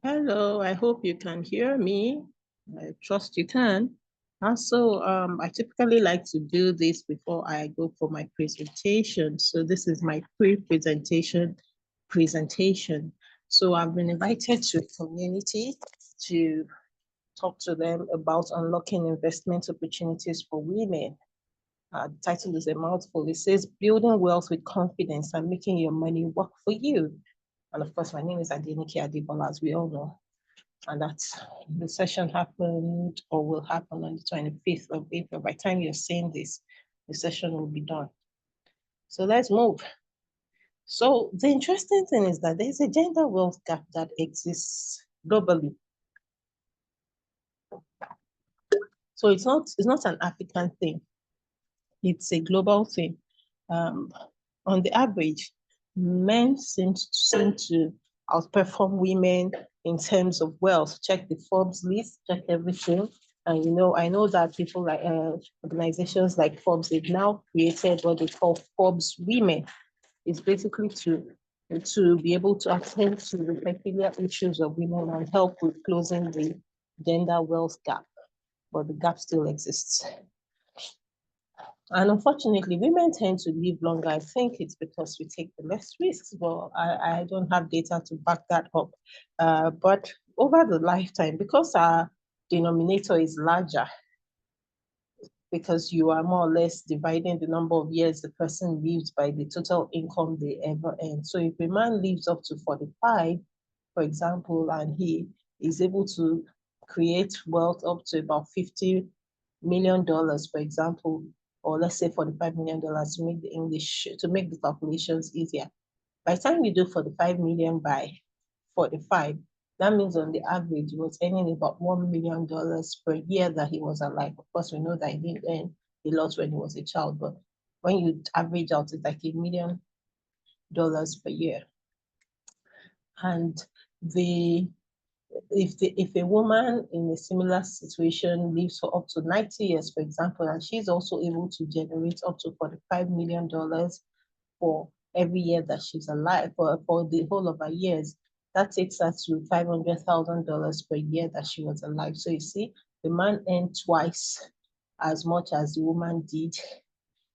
Hello, I hope you can hear me. I trust you can. Also, I typically like to do this before I go for my presentation. So this is my presentation. So I've been invited to a community to talk to them about unlocking investment opportunities for women. The title is a mouthful. It says building wealth with confidence and making your money work for you. And of course, my name is Adenike Adebola, as we all know. And that's the session happened or will happen on the 25th of April. By the time you're seeing this, the session will be done. So let's move. So the interesting thing is that there's a gender wealth gap that exists globally. So it's not an African thing. It's a global thing. On the average, men seem to outperform women in terms of wealth. Check the Forbes list, check everything. And I know that people like organizations like Forbes, they've now created what they call Forbes Women. It's basically to be able to attend to the peculiar issues of women and help with closing the gender wealth gap. But the gap still exists. And unfortunately, women tend to live longer. I think it's because we take the less risks, but I don't have data to back that up. But over the lifetime, because our denominator is larger, because you are more or less dividing the number of years the person lives by the total income they ever earn. So if a man lives up to 45, for example, and he is able to create wealth up to about $50 million, for example, or let's say $45 million to make the calculations easier. By the time you do 45 million by 45, that means on the average, he was earning about $1 million per year that he was alive. Of course, we know that he didn't earn a lot when he was a child, but when you average out, it's like $1 million per year. And if a woman in a similar situation lives for up to 90 years, for example, and she's also able to generate up to $45 million for every year that she's alive, for the whole of her years, that takes her to $500,000 per year that she was alive. So you see, the man earned twice as much as the woman did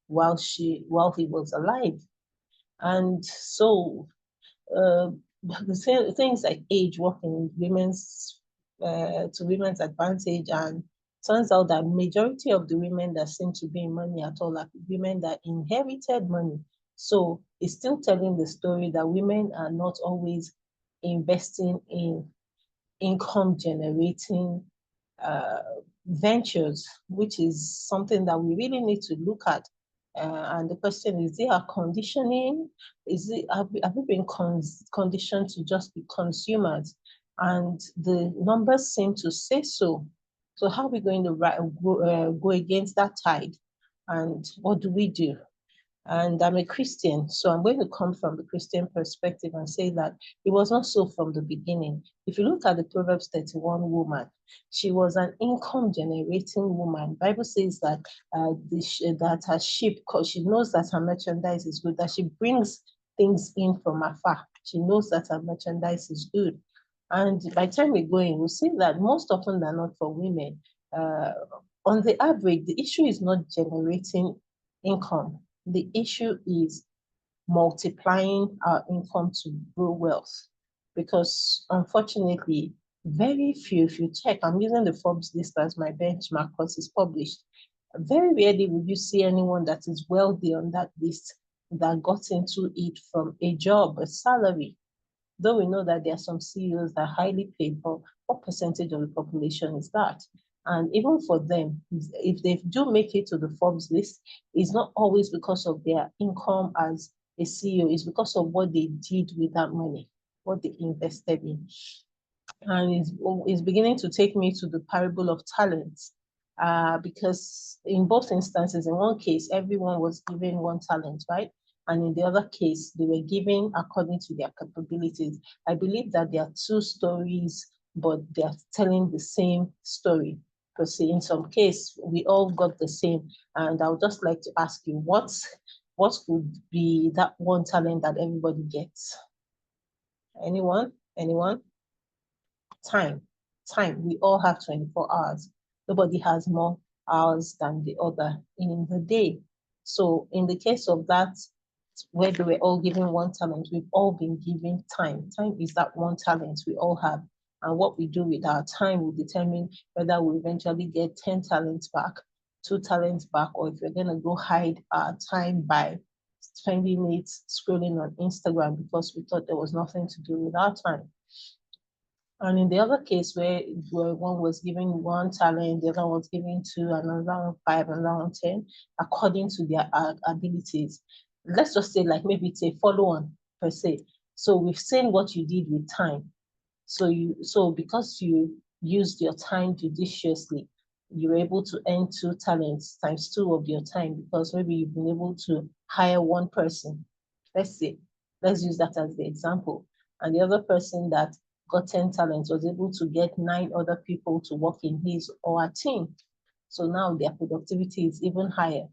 while he was alive. And so the things like age work in to women's advantage, and turns out that majority of the women that seem to be in money at all are women that inherited money. So it's still telling the story that women are not always investing in income generating ventures, which is something that we really need to look at. And the question is, our conditioning? Have we been conditioned to just be consumers? And the numbers seem to say so. So how are we going to go against that tide? And what do we do? And I'm a Christian, so I'm going to come from the Christian perspective and say that it was not so from the beginning. If you look at the Proverbs 31 woman, she was an income generating woman. Bible says that that her sheep, because she knows that her merchandise is good, that she brings things in from afar. She knows that her merchandise is good. And by the time we go in, we'll see that most often than not for women, on the average, the issue is not generating income. The issue is multiplying our income to grow wealth. Because unfortunately, very few, if you check, I'm using the Forbes list as my benchmark because it's published. Very rarely would you see anyone that is wealthy on that list that got into it from a job, a salary. Though we know that there are some CEOs that are highly paid, but what percentage of the population is that? And even for them, if they do make it to the Forbes list, it's not always because of their income as a CEO, it's because of what they did with that money, what they invested in. And it's beginning to take me to the parable of talents. Because in both instances, in one case, everyone was given one talent, right? And in the other case, they were given according to their capabilities. I believe that there are two stories, but they are telling the same story. Because in some case, we all got the same. And I would just like to ask you, what could be that one talent that everybody gets? Anyone? Anyone? time. We all have 24 hours. Nobody has more hours than the other in the day. So in the case of that, where they were all given one talent, we've all been given time. Time is that one talent we all have. And what we do with our time will determine whether we eventually get 10 talents back, 2 talents back, or if we're going to go hide our time by spending it scrolling on Instagram because we thought there was nothing to do with our time. And in the other case where one was given 1 talent, the other was given 2, another one 5, another one 10, according to their abilities. Let's just say like maybe it's a follow-on per se. So we've seen what you did with time. So because you used your time judiciously, you're able to earn 2 talents times 2 of your time because maybe you've been able to hire one person. Let's use that as the example. And the other person that got 10 talents was able to get 9 other people to work in his or her team. So now their productivity is even higher.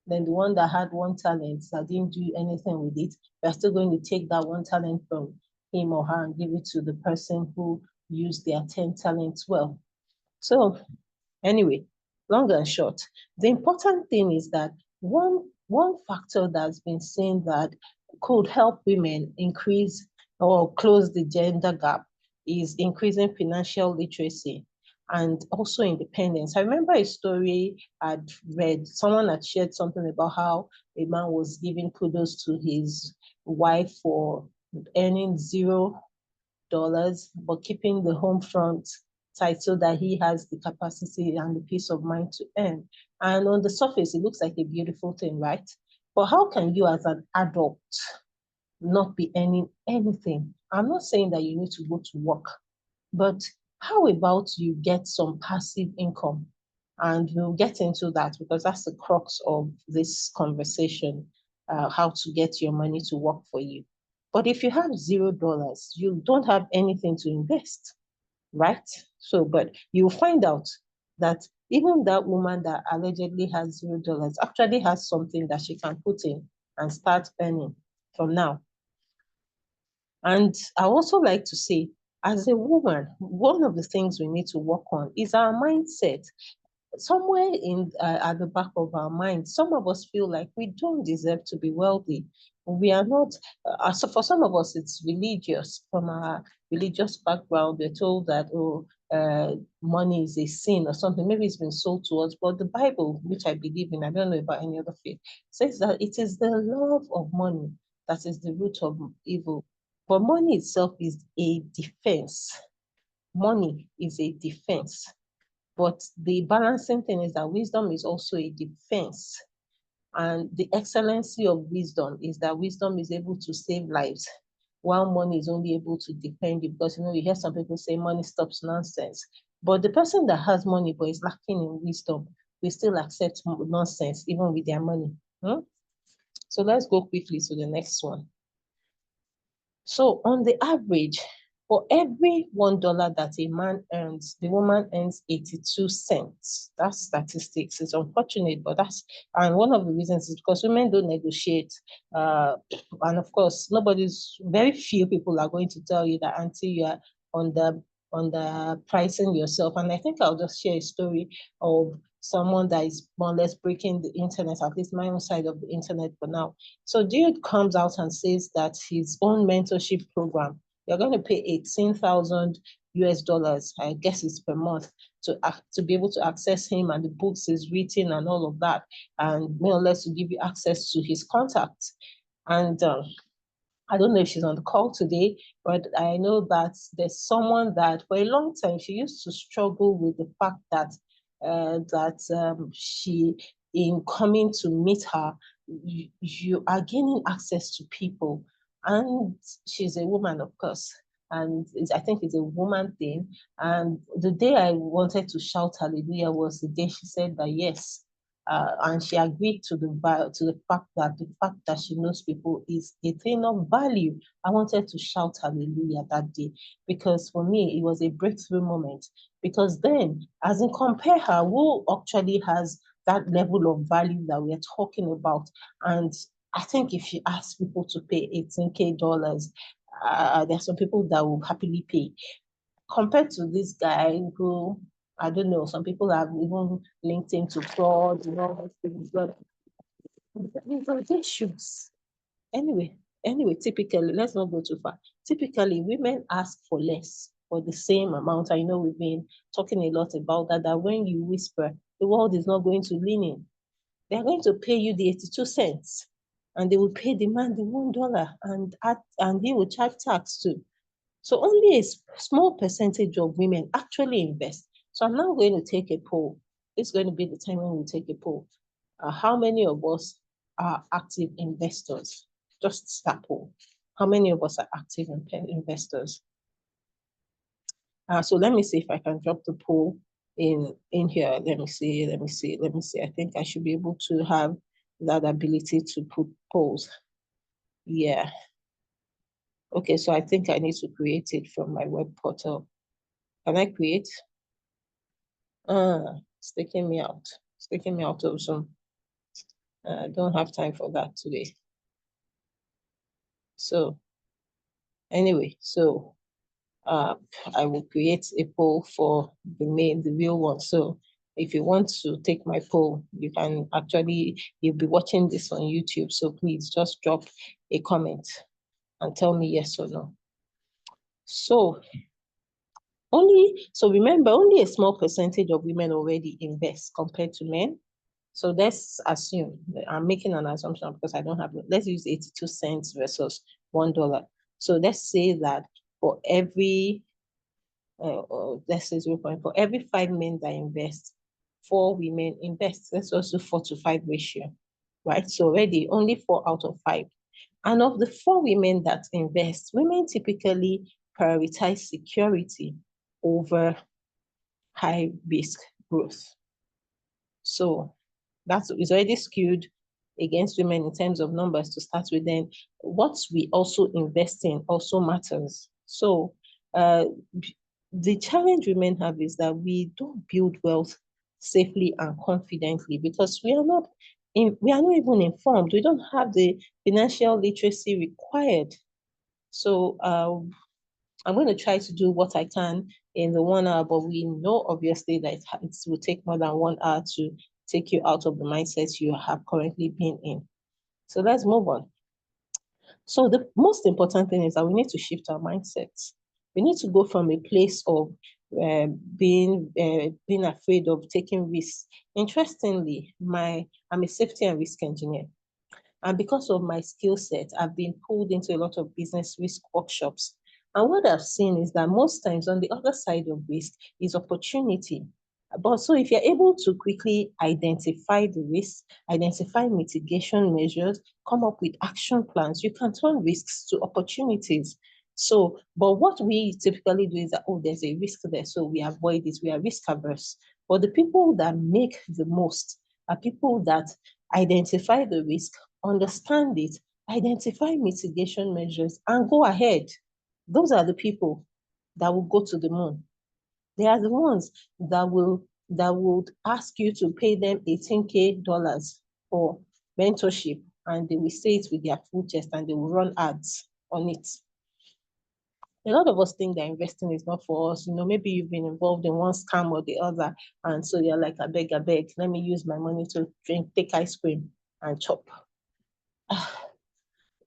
Then the one that had 1 talent that didn't do anything with it, we're still going to take that 1 talent from him or her and give it to the person who used their 10 talents well. So anyway, long and short, the important thing is that one factor that's been seen that could help women increase or close the gender gap is increasing financial literacy and also independence. I remember a story I'd read. Someone had shared something about how a man was giving kudos to his wife for earning $0, but keeping the home front tight so that he has the capacity and the peace of mind to earn. And on the surface, it looks like a beautiful thing, right? But how can you as an adult not be earning anything? I'm not saying that you need to go to work, but how about you get some passive income? And we'll get into that because that's the crux of this conversation, how to get your money to work for you. But if you have $0, you don't have anything to invest, right? So, but you'll find out that even that woman that allegedly has $0 actually has something that she can put in and start earning from now. And I also like to say, as a woman, one of the things we need to work on is our mindset. Somewhere in at the back of our mind, some of us feel like we don't deserve to be wealthy. We are not. So for some of us, it's religious. From our religious background, we're told that money is a sin or something. Maybe it's been sold to us, but the Bible, which I believe in, I don't know about any other faith, says that it is the love of money that is the root of evil. But money itself is a defense. Money is a defense. But the balancing thing is that wisdom is also a defense. And the excellency of wisdom is that wisdom is able to save lives, while money is only able to defend you. Because, you hear some people say money stops nonsense. But the person that has money but is lacking in wisdom will still accept nonsense, even with their money. So let's go quickly to the next one. So on the average, for every $1 that a man earns, the woman earns 82 cents. That's statistics. It's unfortunate, but and one of the reasons is because women don't negotiate. And of course, very few people are going to tell you that until you are on the pricing yourself. And I think I'll just share a story of someone that is more or less breaking the internet, at least my own side of the internet for now. So dude comes out and says that his own mentorship program, you're going to pay 18,000 US dollars, I guess it's per month, to be able to access him and the books he's written and all of that, and more or less to give you access to his contacts. And I don't know if she's on the call today, but I know that there's someone that for a long time she used to struggle with the fact that she, in coming to meet her, you are gaining access to people. And she's a woman, of course. And I think it's a woman thing. And the day I wanted to shout hallelujah was the day she said that yes. And she agreed to the fact that she knows people is a thing of value. I wanted to shout hallelujah that day because for me it was a breakthrough moment. Because then, as in compare her, who actually has that level of value that we're talking about, and I think if you ask people to pay $18K, there are some people that will happily pay. compared to this guy who, I don't know, some people have even linked him to fraud, you know, things, but these are issues. Anyway, typically, let's not go too far. Typically, women ask for less for the same amount. I know we've been talking a lot about that, that when you whisper, the world is not going to lean in. They're going to pay you the 82 cents and they will pay the man the $1 and he will charge tax too. So only a small percentage of women actually invest. So I'm now going to take a poll. It's going to be the time when we take a poll. How many of us are active investors? Just that poll. How many of us are active investors? So let me see if I can drop the poll in here. Let me see. I think I should be able to have that ability to put polls. Yeah. Okay, so I think I need to create it from my web portal. Can I create? It's taking me out. It's taking me out of Zoom. I don't have time for that today. So anyway, so I will create a poll for the real one. So if you want to take my poll, you can actually, you'll be watching this on YouTube. So please just drop a comment and tell me yes or no. So remember, only a small percentage of women already invest compared to men. So let's assume, I'm making an assumption because I don't have, let's use 82 cents versus $1. So let's say that for every, let's say 0. For every 5 men that invest, 4 women invest. Let's also 4-to-5 ratio, right? So already only 4 out of 5. And of the 4 women that invest, women typically prioritize security over high risk growth. So that is already skewed against women in terms of numbers to start with. Then what we also invest in also matters. So the challenge women have is that we don't build wealth safely and confidently because we are not even informed. We don't have the financial literacy required. So I'm going to try to do what I can in the 1 hour, but we know obviously that it will take more than 1 hour to take you out of the mindset you have currently been in. So let's move on. So the most important thing is that we need to shift our mindsets. We need to go from a place of being afraid of taking risks. Interestingly, I'm a safety and risk engineer. And because of my skill set, I've been pulled into a lot of business risk workshops. And what I've seen is that most times on the other side of risk is opportunity. But so if you're able to quickly identify the risk, identify mitigation measures, come up with action plans, you can turn risks to opportunities. So, but what we typically do is that, oh, there's a risk there, so we avoid it, we are risk averse. But the people that make the most are people that identify the risk, understand it, identify mitigation measures, and go ahead. Those are the people that will go to the moon. They are the ones that would ask you to pay them $18,000 for mentorship, and they will say it with their full chest and they will run ads on it. A lot of us think that investing is not for us. You know, maybe you've been involved in one scam or the other, and so you're like, I beg, let me use my money to take ice cream and chop.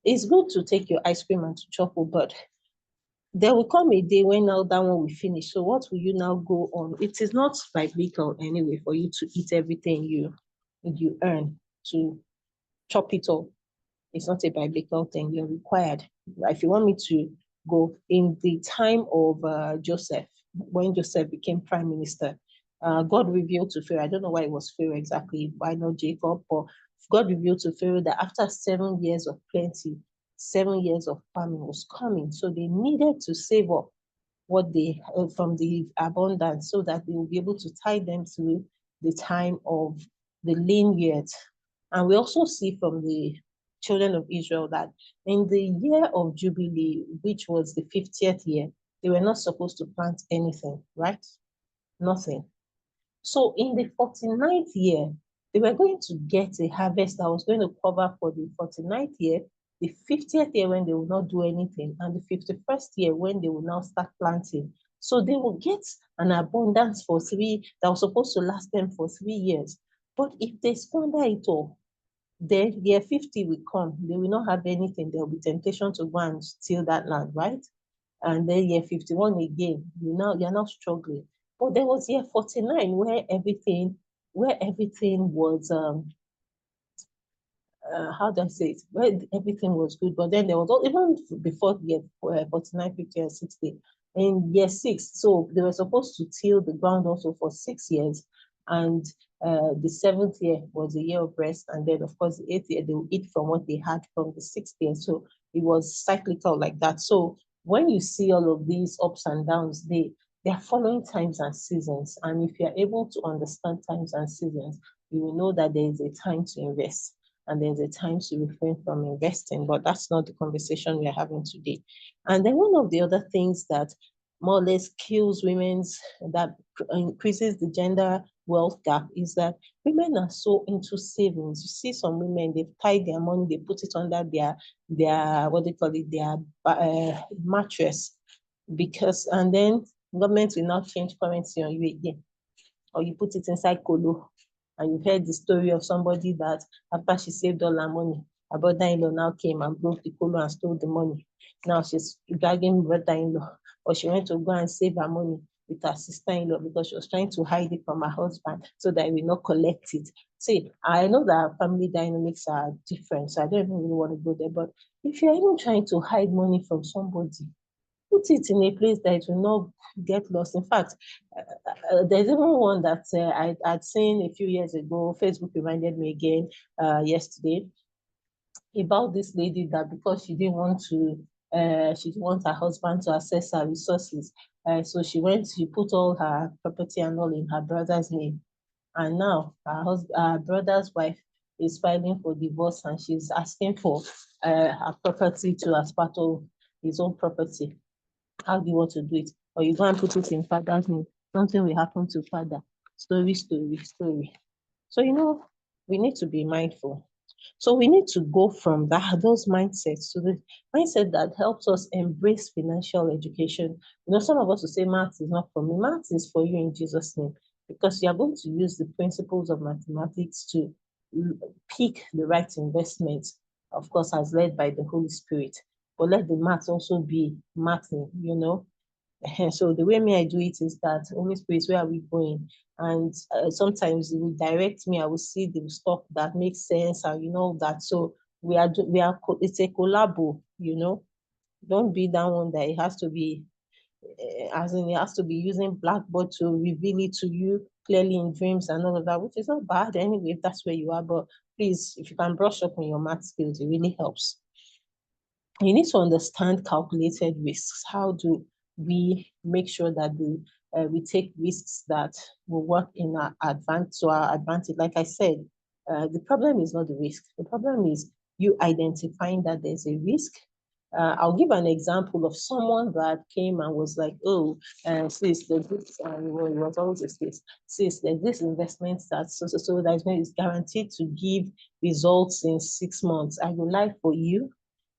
It's good to take your ice cream and to chop, but there will come a day when now that one will finish. So what will you now go on? It is not biblical anyway for you to eat everything you earn, to chop it all. It's not a biblical thing. You're required. If you want me to go in the time of Joseph, when Joseph became prime minister, God revealed to Pharaoh, I don't know why it was Pharaoh exactly, why not Jacob, but God revealed to Pharaoh that after 7 years of plenty, 7 years of famine was coming. So they needed to save up what they from the abundance so that they will be able to tie them through the time of the lean years. And we also see from the children of Israel that in the year of Jubilee, which was the 50th year, they were not supposed to plant anything, right? Nothing. So in the 49th year, they were going to get a harvest that was going to cover for the 49th year, the 50th year when they will not do anything, and the 51st year when they will now start planting. So they will get an abundance for that was supposed to last them for 3 years. But if they squander it all, then year 50 will come. They will not have anything. There will be temptation to go and steal that land, right? And then year 51 again, you're now struggling. But there was year 49 where everything was how do I say it? Where everything was good, but then there was even before year 49, 50, and 60, in year 6. So they were supposed to till the ground also for 6 years, and the 7th year was a year of rest, and then of course the 8th year they will eat from what they had from the 6th year. So it was cyclical like that. So when you see all of these ups and downs, they are following times and seasons. And if you are able to understand times and seasons, you will know that there is a time to invest and there's a time to refrain from investing. But that's not the conversation we are having today. And then one of the other things that more or less kills that increases the gender wealth gap is that women are so into savings. You see some women, they've tied their money, they put it under their what they call it, their mattress, and then government will not change currency on you again, or you put it inside colo. And you've heard the story of somebody that after she saved all her money, her brother-in-law now came and broke the colo and stole the money. Now she's dragging brother-in-law, or she went to go and save her money with her sister-in-law because she was trying to hide it from her husband so that he will not collect it. See, I know that family dynamics are different, so I don't even really want to go there. But if you're even trying to hide money from somebody, put it in a place that it will not get lost. In fact, there's even one that I'd seen a few years ago. Facebook reminded me again yesterday about this lady that because she didn't want her husband to access her resources. So she put all her property and all in her brother's name. And now her brother's wife is filing for divorce and she's asking for her property as part of his own property. How do you want to do it? Or you go and put it in father's name. Something will happen to father. Story, story, story. So, we need to be mindful. So we need to go from those mindsets to the mindset that helps us embrace financial education. Some of us will say maths is not for me. Maths is for you in Jesus' name, because you are going to use the principles of mathematics to pick the right investment, of course, as led by the Holy Spirit. But let the maths also be mathing. So the way I do it is that, Holy Spirit, where are we going? And sometimes it will direct me. I will see the stuff that makes sense, and that. So it's a collabo. Don't be that one that it has to be, as in it has to be using Blackboard to reveal it to you clearly in dreams and all of that, which is not bad anyway if that's where you are. But please, if you can brush up on your math skills, it really helps. You need to understand calculated risks. How do we make sure that we take risks that will work in our advantage? Like I said, the problem is not the risk. The problem is you identifying that there's a risk. I'll give an example of someone that came and was like, oh, sis, there's this, it was always a sis, there's this investment that that is guaranteed to give results in 6 months. I would like for you,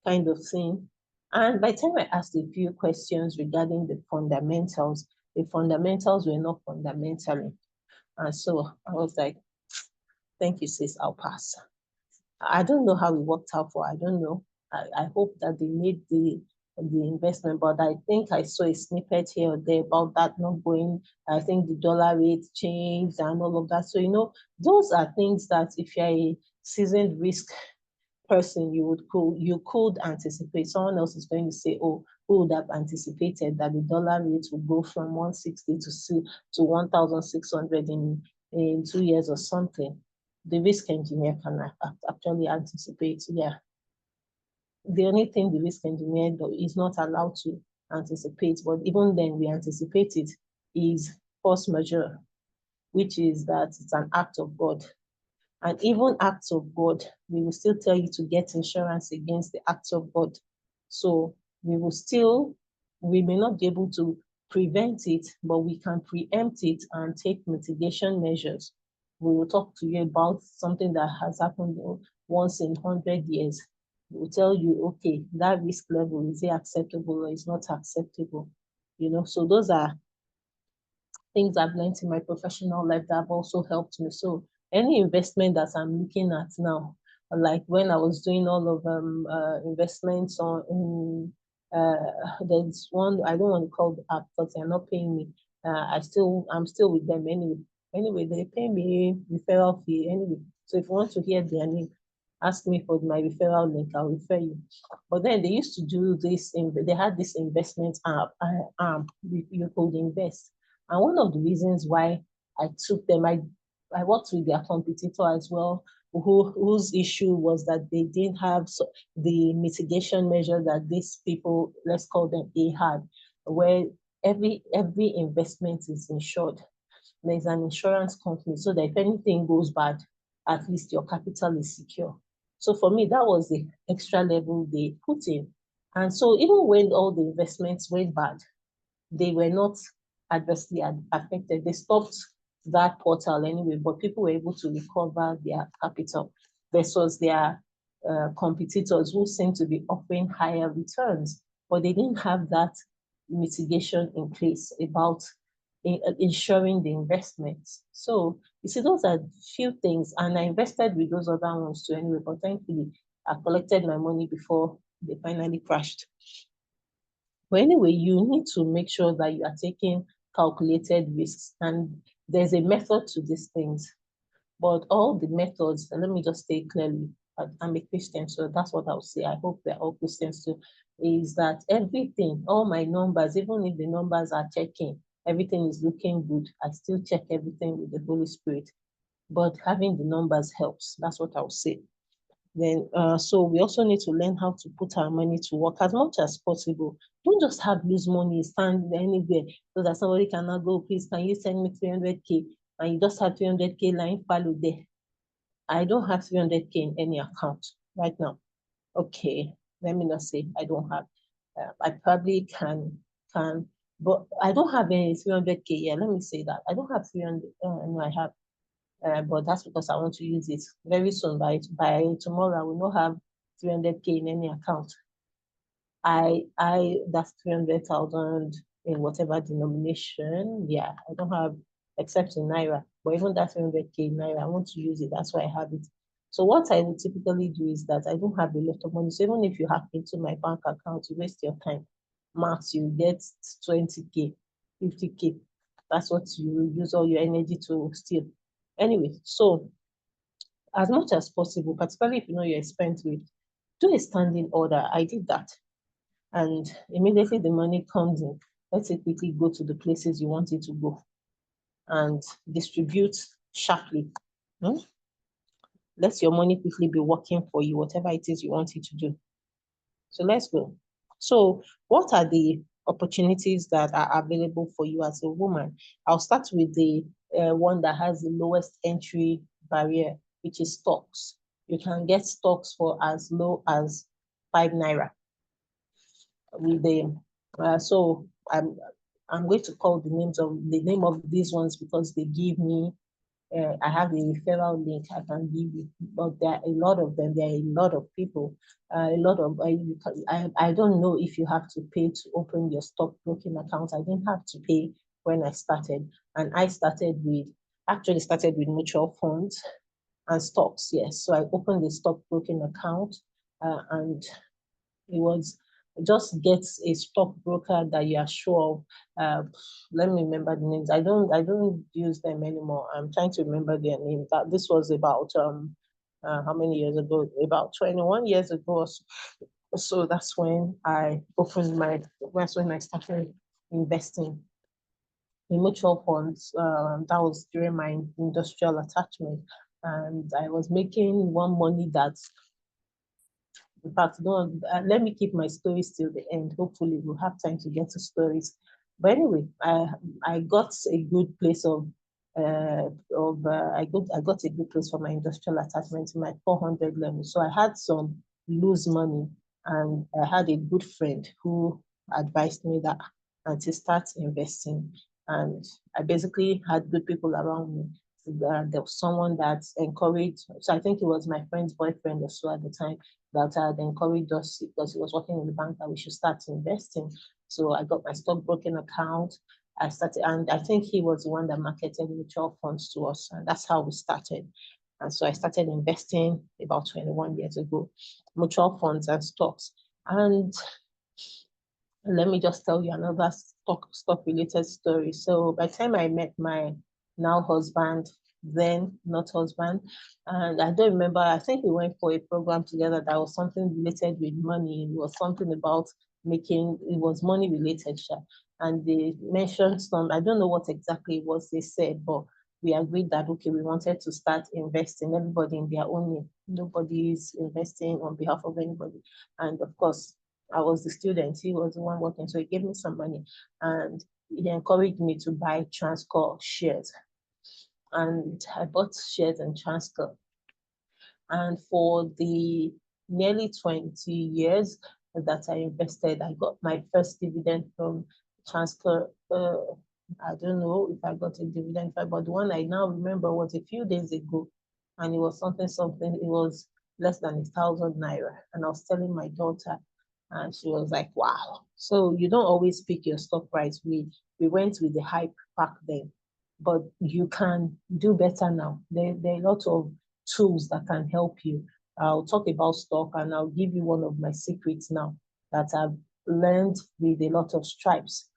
kind of thing. And by the time I asked a few questions regarding the fundamentals were not fundamentally. And so I was like, thank you, sis, I'll pass. I don't know how it worked out for, I don't know. I hope that they made the investment, but I think I saw a snippet here or there about that not going. I think the dollar rate changed and all of that. So, those are things that if you're a seasoned risk person, you could anticipate. Someone else is going to say, oh, who would have anticipated that the dollar rate would go from 160 to 1,600 in 2 years or something? The risk engineer can actually anticipate. Yeah. The only thing the risk engineer is not allowed to anticipate, but even then we anticipate it, is force majeure, which is that it's an act of God. And even acts of God, we will still tell you to get insurance against the acts of God. So we may not be able to prevent it, but we can preempt it and take mitigation measures. We will talk to you about something that has happened once in 100 years. We will tell you, okay, that risk level, is it acceptable or is not acceptable? So those are things I've learned in my professional life that have also helped me. So any investment that I'm looking at now, like when I was doing all of investments on in there's one I don't want to call the app because they're not paying me. I'm still with them anyway. Anyway, they pay me referral fee anyway. So if you want to hear their name, ask me for my referral link. I'll refer you. But then they used to do this. They had this investment app. You could invest. And one of the reasons why I took them, I worked with their competitor as well, whose issue was that they didn't have the mitigation measure that these people, let's call them A, had, where every investment is insured. There's an insurance company so that if anything goes bad, at least your capital is secure. So for me, that was the extra level they put in. And so even when all the investments went bad, they were not adversely affected. They stopped that portal anyway, but people were able to recover their capital versus their competitors who seem to be offering higher returns, but they didn't have that mitigation in place about ensuring the investments. So you see, those are few things, and I invested with those other ones too anyway, but thankfully I collected my money before they finally crashed. But anyway, you need to make sure that you are taking calculated risks, and there's a method to these things. But all the methods, and let me just say clearly, I'm a Christian, so that's what I'll say. I hope we're all Christians too. Is that everything, all my numbers, even if the numbers are checking, everything is looking good, I still check everything with the Holy Spirit. But having the numbers helps. That's what I'll say. Then, so we also need to learn how to put our money to work as much as possible. Don't just have lose money, stand anywhere so that somebody cannot go, please, can you send me 300K? And you just have 300K lying fallow there. I don't have 300K in any account right now. Okay, let me not say I don't have. I probably but I don't have any 300K. Yeah, let me say that. I don't have 300, no, I have. But that's because I want to use it very soon. By tomorrow, I will not have 300K in any account. That's 300,000 in whatever denomination. Yeah, I don't have except in naira. But even that 300K in naira, I want to use it. That's why I have it. So what I would typically do is that I don't have a lot of money. So even if you hack into my bank account, you waste your time. Max, you get 20K, 50K. That's what you use all your energy to steal. Anyway, so as much as possible, particularly if you know you're spent with, do a standing order. I did that. And immediately the money comes in, let's say quickly go to the places you want it to go and distribute sharply. Hmm? Let your money quickly be working for you, whatever it is you want it to do. So let's go. So what are the opportunities that are available for you as a woman? I'll start with the one that has the lowest entry barrier, which is stocks. You can get stocks for as low as 5 naira. With the so I'm going to call the name of these ones because they give me I have a referral link I can give you, but there are a lot of them. There are a lot of people. A lot of I don't know if you have to pay to open your stockbroking account. I didn't have to pay when I started, and I actually started with mutual funds and stocks. Yes, so I opened the stockbroking account, and it was just get a stockbroker that you are sure of. Let me remember the names. I don't use them anymore. I'm trying to remember their names. That this was about how many years ago? About 21 years ago. So that's when I opened that's when I started investing in mutual funds. That was during my industrial attachment. And I was making one money that in fact, don't let me keep my stories till the end. Hopefully, we'll have time to get to stories. But anyway, I got a good place I got a good place for my industrial attachment in my 400 level. So I had some loose money, and I had a good friend who advised me that and to start investing. And I basically had good people around me. There was someone that encouraged. So I think it was my friend's boyfriend or so at the time that had encouraged us because he was working in the bank that we should start investing. So I got my stockbroking account. I started, and I think he was the one that marketed mutual funds to us, and that's how we started. And so I started investing about 21 years ago, mutual funds and stocks. And let me just tell you another stock related story. So by the time I met my now husband, then not husband, and I don't remember, I think we went for a program together that was something related with money. It was something about making, it was money related, and they mentioned some, I don't know what exactly it was they said, but we agreed that, okay, we wanted to start investing, everybody in their own name. Nobody is investing on behalf of anybody. And of course, I was the student, he was the one working, so he gave me some money and he encouraged me to buy Transcorp shares. And I bought shares in Transcorp. And for the nearly 20 years that I invested, I got my first dividend from Transcorp. I don't know if I got a dividend, but the one I now remember was a few days ago, and it was something. It was less than 1,000 naira, and I was telling my daughter, and she was like, "Wow!" So you don't always pick your stock price. We went with the hype back then, but you can do better now. There are a lot of tools that can help you. I'll talk about stock, and I'll give you one of my secrets now that I've learned with a lot of stripes.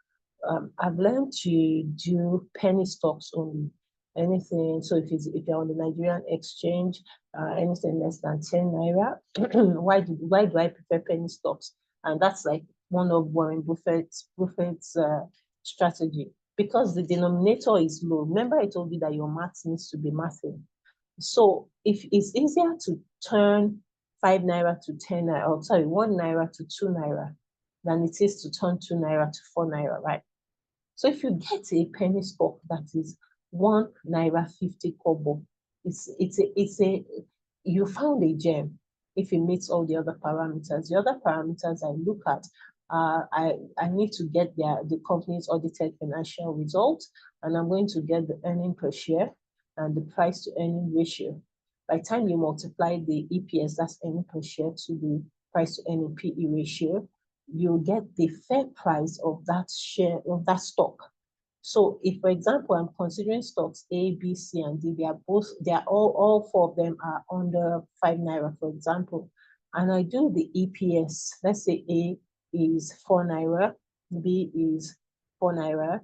I've learned to do penny stocks only. Anything, so if you're on the Nigerian exchange, anything less than 10 naira, why do I prefer penny stocks? And that's like one of Warren Buffett's strategy, because the denominator is low. Remember I told you that your math needs to be mathing. So if it's easier to turn 5 naira to 10 naira, or sorry, 1 naira to 2 naira, than it is to turn 2 naira to 4 naira, right? So if you get a penny stock that is 1 naira 50 kobo, you found a gem if it meets all the other parameters. The other parameters I look at, I need to get the company's audited financial results, and I'm going to get the earning per share and the price to earning ratio. By the time you multiply the EPS, that's earning per share, to the price to earning PE ratio, you get the fair price of that share, of that stock. So if, for example, I'm considering stocks A, B, C, and D, all four of them are under 5 naira, for example, and I do the EPS. Let's say A is 4 naira, B is 4 naira.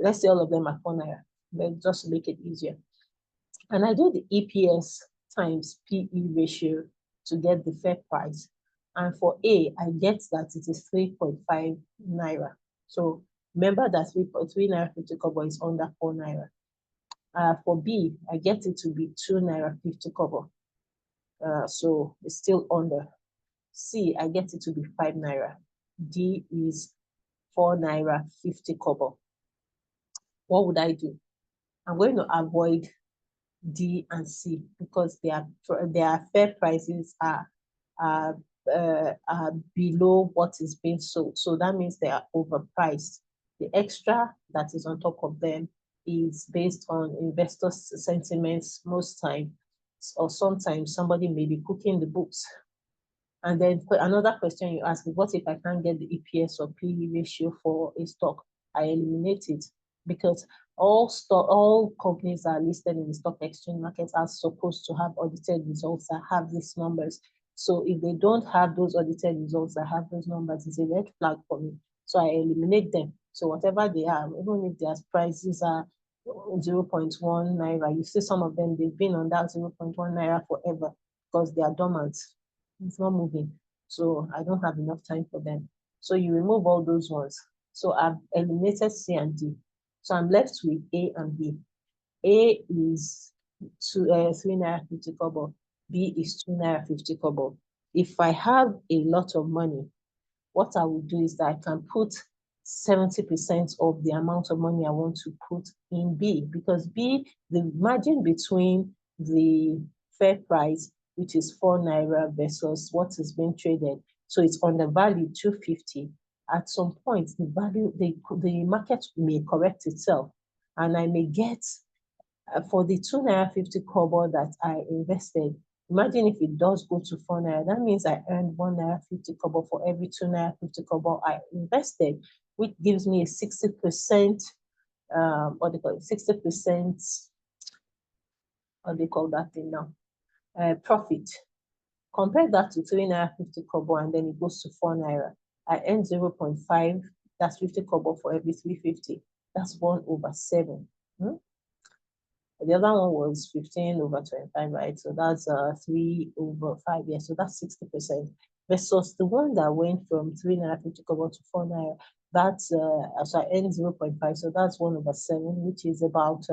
Let's say all of them are 4 naira, but just to make it easier. And I do the EPS times PE ratio to get the fair price. And for A, I get that it is 3.5 naira. So remember that 3.3 naira 50 kobo is under 4 naira. For B, I get it to be 2 naira 50 kobo. So it's still under. C, I get it to be 5 naira. D is 4 naira 50 kobo. What would I do? I'm going to avoid D and C because their fair prices are below what is being sold. So that means they are overpriced. The extra that is on top of them is based on investors' sentiments most times, or sometimes somebody may be cooking the books. And then another question you ask is, what if I can't get the EPS or PE ratio for a stock? I eliminate it, because all companies that are listed in the stock exchange markets are supposed to have audited results that have these numbers. So if they don't have those audited results that have those numbers, it's a red flag for me. So I eliminate them. So whatever they are, even if their prices are 0.1 naira, you see some of them, they've been on that 0.1 naira forever because they are dormant. It's not moving. So I don't have enough time for them. So you remove all those ones. So I've eliminated C and D. So I'm left with A and B. A is 3 naira 50 kobo. B is 2 naira 50 kobo. If I have a lot of money, what I will do is that I can put 70% of the amount of money I want to put in B, because B, the margin between the fair price, which is 4 naira, versus what is being traded, so it's undervalued 250. At some point, the market may correct itself, and I may get for the 2 naira 50 kobo that I invested, Imagine if it does go to 4 naira, that means I earned 1 naira 50 kobo for every 2 naira 50 kobo I invested, which gives me a 60%, what they call it, 60%, what they call that thing now, profit. Compare that to 3 naira 50 kobo and then it goes to 4 naira. I earn 0.5, that's 50 kobo for every 350. That's 1/7. The other one was 15/25, right? So that's 3/5. Yeah, so that's 60%. Versus the one that went from 3 naira 50 kobo to 4 naira, that's so I earned 0.5, so that's 1/7, which is about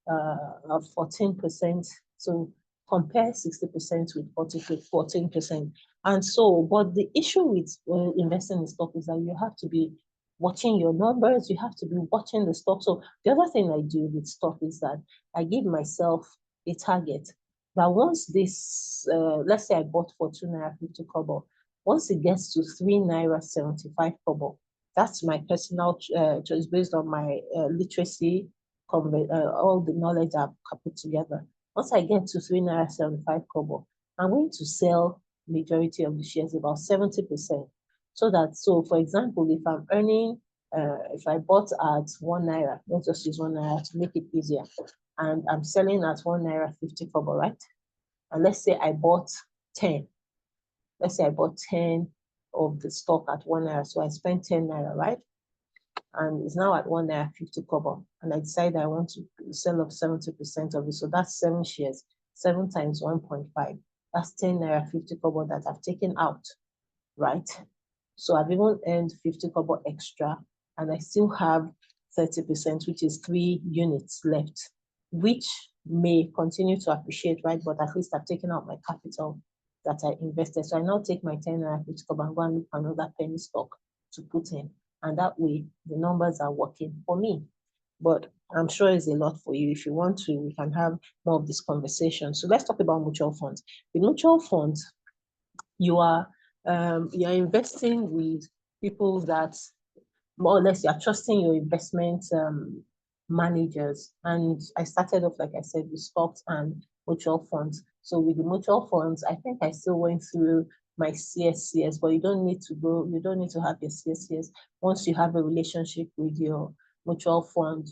14%. So compare 60% with 14%. And so, but the issue with investing in stock is that you have to be watching your numbers, you have to be watching the stock. So the other thing I do with stock is that I give myself a target that once this, let's say I bought for 2 naira 50 kobo, once it gets to 3 naira 75 kobo, that's my personal choice based on my literacy, all the knowledge I've put together. Once I get to 3 naira 75 kobo, I'm going to sell majority of the shares, about 70%. So for example, if I'm earning, if I bought at 1 naira, let's just use 1 naira to make it easier, and I'm selling at 1 naira 50 kobo, right? And let's say I bought 10. Let's say I bought 10 of the stock at 1 naira, so I spent 10 naira, right? And it's now at 1 naira 50 kobo, and I decide I want to sell off 70% of it. So that's 7 shares, 7 times 1.5. That's 10 naira 50 kobo that I've taken out, right? So I've even earned 50 kobo extra, and I still have 30%, which is 3 units left, which may continue to appreciate, right? But at least I've taken out my capital that I invested. So I now take my 10 naira 50 kobo and go and look for another penny stock to put in. And that way, the numbers are working for me. But I'm sure it's a lot for you. If you want to, we can have more of this conversation. So let's talk about mutual funds. With mutual funds, you're investing with people that more or less you're trusting your investment managers. And I started off, like I said, with stocks and mutual funds. So with the mutual funds, I think I still went through my CSCS, but you don't need to have your CSCS. Once you have a relationship with your mutual fund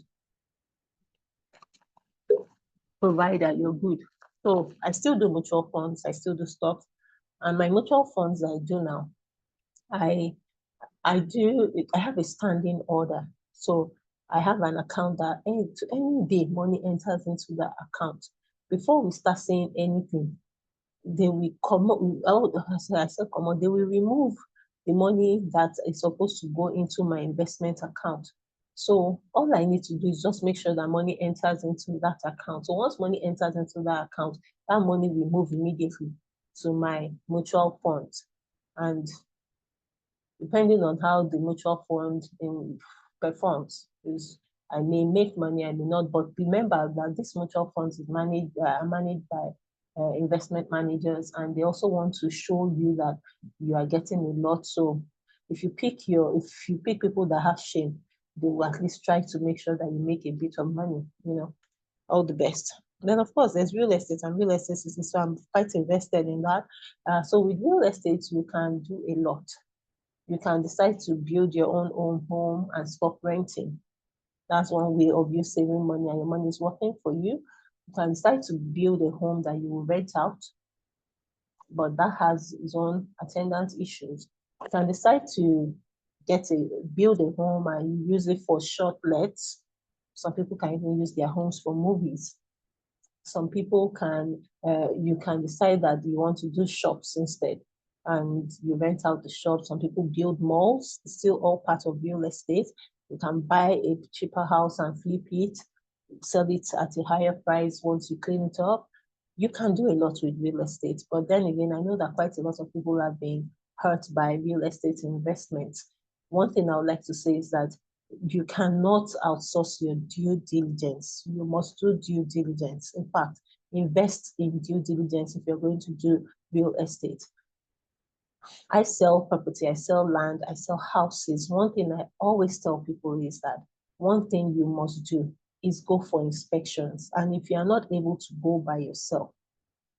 provider, you're good. So I still do mutual funds, I still do stocks. And my mutual funds I do now, I have a standing order. So I have an account that any day money enters into that account. Before we start saying anything, they will come up, they will remove the money that is supposed to go into my investment account. So all I need to do is just make sure that money enters into that account. So once money enters into that account, that money will move immediately to my mutual funds. And depending on how the mutual fund performs, is I may make money, I may not. But remember that this mutual funds is managed by investment managers, and they also want to show you that you are getting a lot. So if you pick people that have shame, they will at least try to make sure that you make a bit of money. All the best. Then of course there's real estate, and real estate is, so I'm quite invested in that. So with real estate, you can do a lot. You can decide to build your own home and stop renting. That's one way of you saving money, and your money is working for you. You can decide to build a home that you will rent out, but that has its own attendant issues. You can decide to build a home and use it for short lets. Some people can even use their homes for movies. Some people you can decide that you want to do shops instead, and you rent out the shops. Some people build malls, it's still all part of real estate. You can buy a cheaper house and flip it, sell it at a higher price once you clean it up. You can do a lot with real estate. But then again, I know that quite a lot of people have been hurt by real estate investments. One thing I would like to say is that you cannot outsource your due diligence. You must do due diligence. In fact, invest in due diligence if you're going to do real estate. I sell property, I sell land, I sell houses. One thing I always tell people is that one thing you must do is go for inspections. And if you are not able to go by yourself,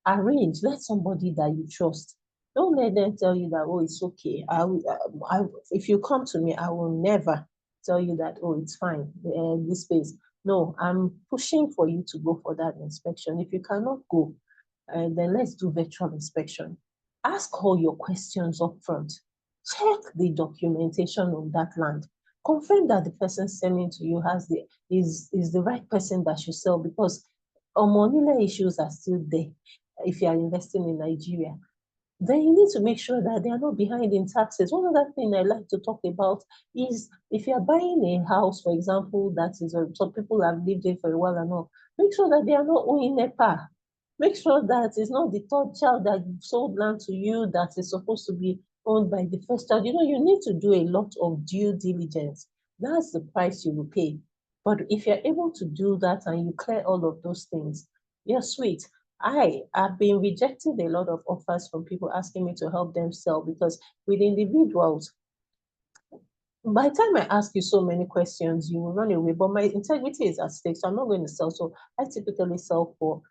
Arrange, let somebody that you trust. Don't let them tell you that, oh, it's okay. If you come to me, I will never tell you that, oh, it's fine, this space. No, I'm pushing for you to go for that inspection. If you cannot go, then let's do virtual inspection. Ask all your questions up front. Check the documentation on that land. Confirm that the person selling to you is the right person that should sell, because money issues are still there if you are investing in Nigeria. Then you need to make sure that they are not behind in taxes. One other thing I like to talk about is if you are buying a house, for example, that is some people have lived there for a while and all, make sure that they are not owing NEPA. Make sure that it's not the third child that sold land to you that is supposed to be owned by the first child. You know, you need to do a lot of due diligence. That's the price you will pay. But if you're able to do that and you clear all of those things, you're sweet. I have been rejecting a lot of offers from people asking me to help them sell, because with individuals, by the time I ask you so many questions, you will run away. But my integrity is at stake, so I'm not going to sell. So I typically sell for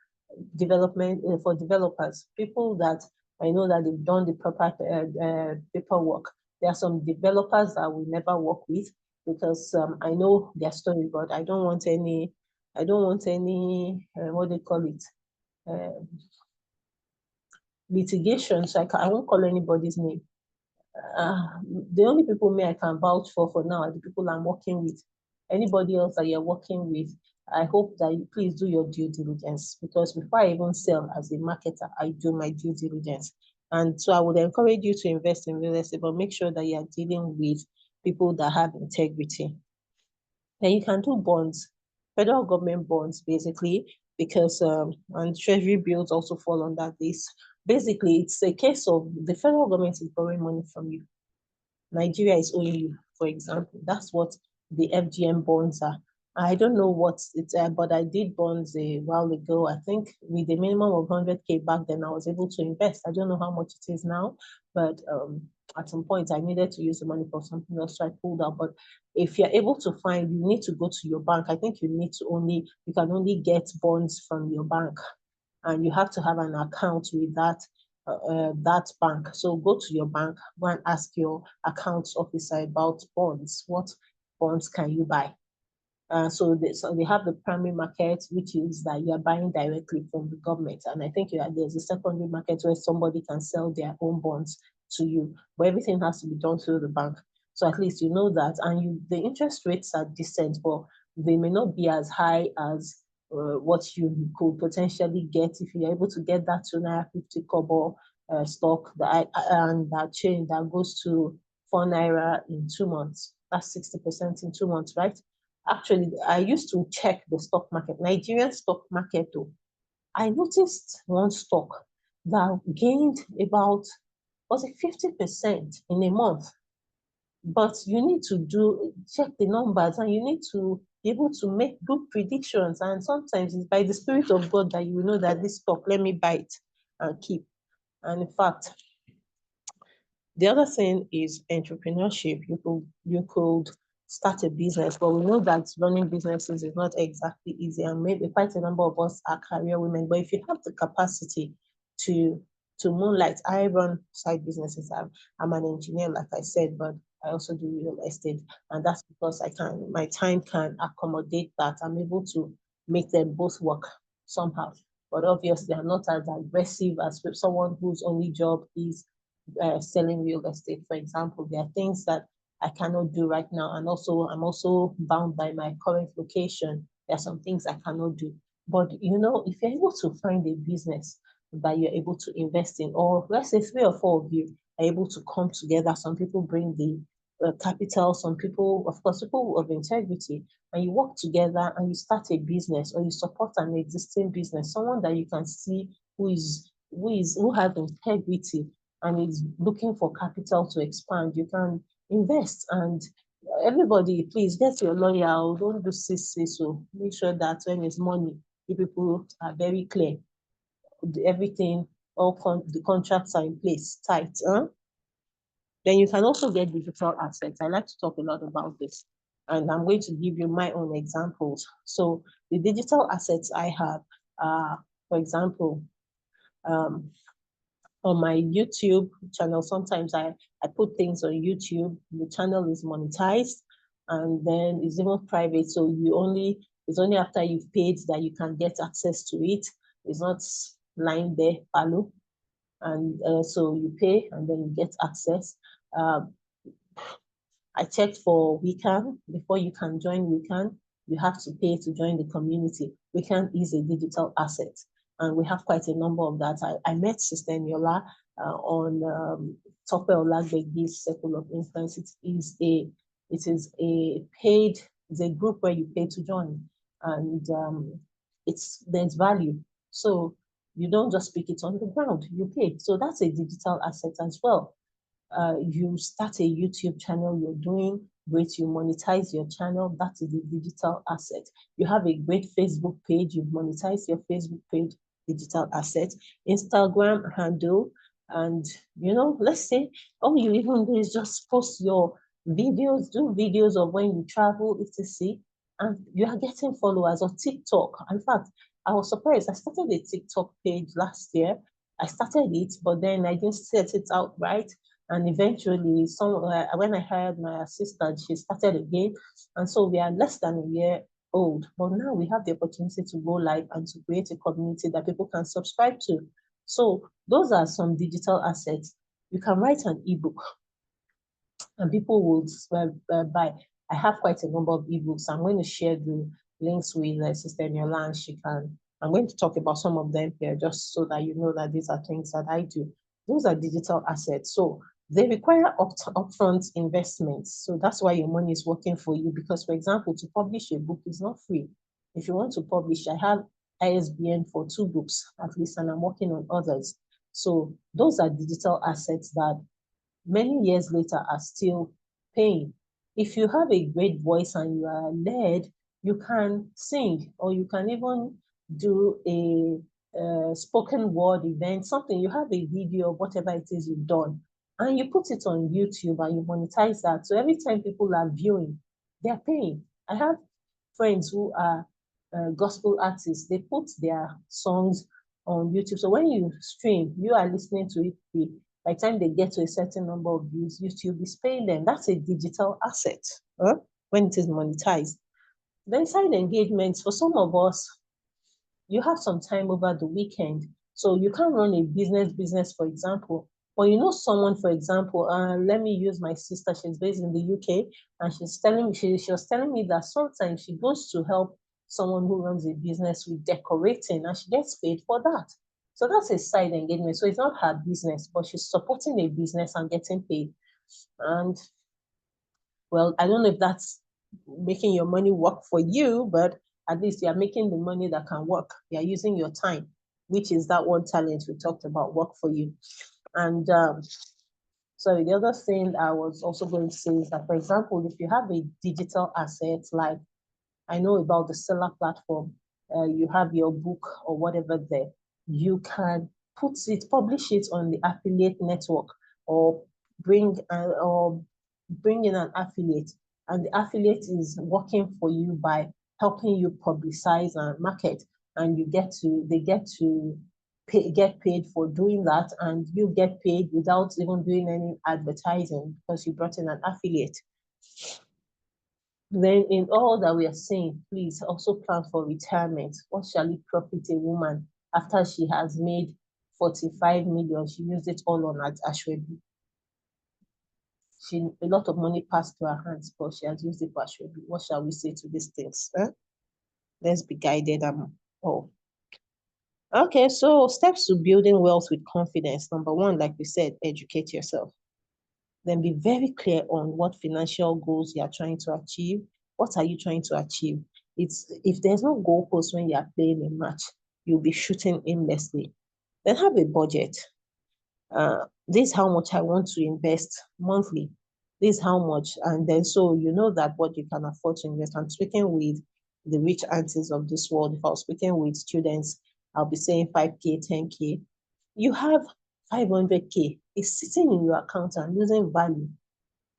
for developers, people that I know that they've done the proper paperwork. There are some developers that I will never work with because I know their story, but I don't want any. I don't want any. What they call it. Uh, Litigation. So I won't call anybody's name. The only people I can vouch for now are the people I'm working with. Anybody else that you're working with, I hope that you please do your due diligence, because before I even sell as a marketer, I do my due diligence. And so I would encourage you to invest in real estate, but make sure that you are dealing with people that have integrity. Then you can do bonds, federal government bonds, basically, because and treasury bills also fall under this. Basically, it's a case of the federal government is borrowing money from you. Nigeria is owing you, for example. That's what the FGM bonds are. I don't know what it's but I did bonds a while ago. I think with a minimum of 100K back then, I was able to invest. I don't know how much it is now, but at some point I needed to use the money for something else, so I pulled out. But if you're able to find, you need to go to your bank. I think you can only get bonds from your bank, and you have to have an account with that bank. So go to your bank, go and ask your accounts officer about bonds. What bonds can you buy? So they have the primary market, which is that you are buying directly from the government. And I think there's a secondary market where somebody can sell their own bonds to you, but everything has to be done through the bank. So at least you know that. And the interest rates are decent, but they may not be as high as what you could potentially get if you're able to get that 2 naira 50 kobo stock and that chain that goes to 4 naira in 2 months. That's 60% in 2 months, right? Actually, I used to check the stock market, Nigerian stock market though. I noticed one stock that gained about, was it 50% in a month? But you need to check the numbers, and you need to be able to make good predictions. And sometimes it's by the Spirit of God that you will know that this stock, let me buy it and keep. And in fact, the other thing is entrepreneurship. You could start a business, but we know that running businesses is not exactly easy, and maybe quite a number of us are career women. But if you have the capacity to moonlight, I run side businesses. I'm an engineer, like I said, but I also do real estate, and that's because my time can accommodate that. I'm able to make them both work somehow. But obviously, I'm not as aggressive as someone whose only job is selling real estate, for example. There are things that I cannot do right now. And also, I'm also bound by my current location. There are some things I cannot do. But, if you're able to find a business that you're able to invest in, or let's say 3 or 4 of you are able to come together, some people bring the capital, some people, of course, people of integrity, and you work together and you start a business, or you support an existing business, someone that you can see who has integrity and is looking for capital to expand, you can invest. And everybody, please get your lawyer. Don't do so. Make sure that when it's money, you people are very clear. Everything, the contracts are in place, tight. Then you can also get digital assets. I like to talk a lot about this, and I'm going to give you my own examples. So the digital assets I have, for example, On my YouTube channel, sometimes I put things on YouTube. The channel is monetized, and then it's even private. So it's only after you've paid that you can get access to it. It's not lying there, follow. And so you pay and then you get access. Um, I checked for WICAN. Before you can join WICAN, you have to pay to join the community. WICAN is a digital asset, and we have quite a number of that. I met Sister Niola on Tope Olagbegi's Circle of Influence. It is a paid, it's a group where you pay to join, and there's value. So you don't just pick it on the ground, you pay. So that's a digital asset as well. You start a YouTube channel, you're doing great, you monetize your channel, that is a digital asset. You have a great Facebook page, you've monetized your Facebook page, digital asset. Instagram handle, and let's say all you even do is just post your videos, do videos of when you travel, etc. And you are getting followers. Or TikTok. In fact, I was surprised. I started a TikTok page last year. I started it, but then I didn't set it out right. And eventually, when I hired my assistant, she started again. And so we are less than a year old. But now we have the opportunity to go live and to create a community that people can subscribe to. So those are some digital assets. You can write an ebook and people would buy. I have quite a number of ebooks. I'm going to share the links with Sister Niola, and I'm going to talk about some of them here just so that you know that these are things that I do. Those are digital assets. So they require upfront investments. So that's why your money is working for you. Because, for example, to publish a book is not free. If you want to publish, I have ISBN for 2 books at least, and I'm working on others. So those are digital assets that many years later are still paying. If you have a great voice and you are led, you can sing, or you can even do a spoken word event, something. You have a video of whatever it is you've done, and you put it on YouTube and you monetize that. So every time people are viewing, they're paying. I have friends who are gospel artists. They put their songs on YouTube. So when you stream, you are listening to it free. By the time they get to a certain number of views, YouTube is paying them. That's a digital asset when it is monetized. Then side engagements, for some of us, you have some time over the weekend. So you can run a business, for example. Or someone, for example, let me use my sister. She's based in the UK, and she was telling me that sometimes she goes to help someone who runs a business with decorating, and she gets paid for that. So that's a side engagement. So it's not her business, but she's supporting a business and getting paid. And well, I don't know if that's making your money work for you, but at least you're making the money that can work. You're using your time, which is that one talent we talked about, work for you. And sorry, the other thing I was also going to say is that, for example, if you have a digital asset, like I know about the seller platform, you have your book or whatever there, you can publish it on the affiliate network, or bring in an affiliate, and the affiliate is working for you by helping you publicize and market, and they get to get paid for doing that, and you get paid without even doing any advertising because you brought in an affiliate. Then in all that we are saying, please also plan for retirement. What shall it profit a woman after she has made 45 million? She used it all on Ashwebi. A lot of money passed to her hands, but she has used it for Ashwebi. What shall we say to these things? Let's be guided. Okay, so steps to building wealth with confidence. Number 1, like we said, educate yourself. Then be very clear on what financial goals you are trying to achieve. What are you trying to achieve? If there's no goalpost when you are playing a match, you'll be shooting aimlessly. Then have a budget. This is how much I want to invest monthly. This is how much. And then so you know that what you can afford to invest. I'm speaking with the rich aunties of this world. If I was speaking with students, I'll be saying 5K, 10K. You have 500K. It's sitting in your account and losing value.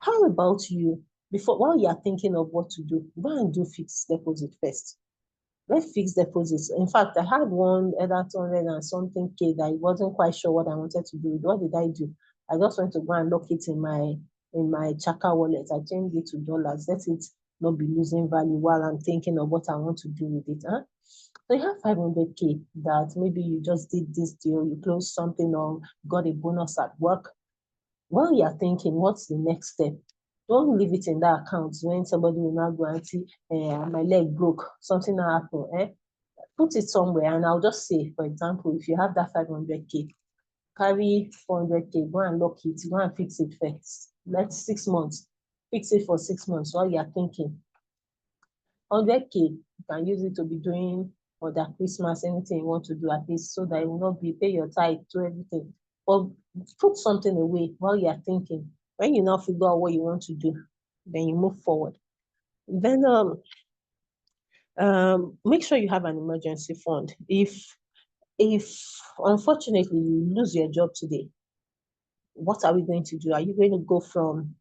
How about you, while you are thinking of what to do, go and do fixed deposit first. Let's fix deposits. In fact, I had one other 200 and something K that I wasn't quite sure what I wanted to do with. What did I do? I just went to go and lock it in my Chaka wallet. I changed it to dollars. Let it not be losing value while I'm thinking of what I want to do with it. Huh? So you have 500K that maybe you just did this deal, you closed something or got a bonus at work. While you're thinking, what's the next step? Don't leave it in that account when somebody will now go and see, my leg broke, something happened. Put it somewhere, and I'll just say, for example, if you have that 500K, carry 400K, go and lock it, go and fix it first. Let's 6 months. Fix it for 6 months while you're thinking. 100K, you can use it to be doing for that Christmas, anything you want to do at least, so that you will not be pay your tithe to everything. But put something away while you're thinking. When you now figure out what you want to do, then you move forward. Then make sure you have an emergency fund. If unfortunately you lose your job today, what are we going to do? Are you going to go from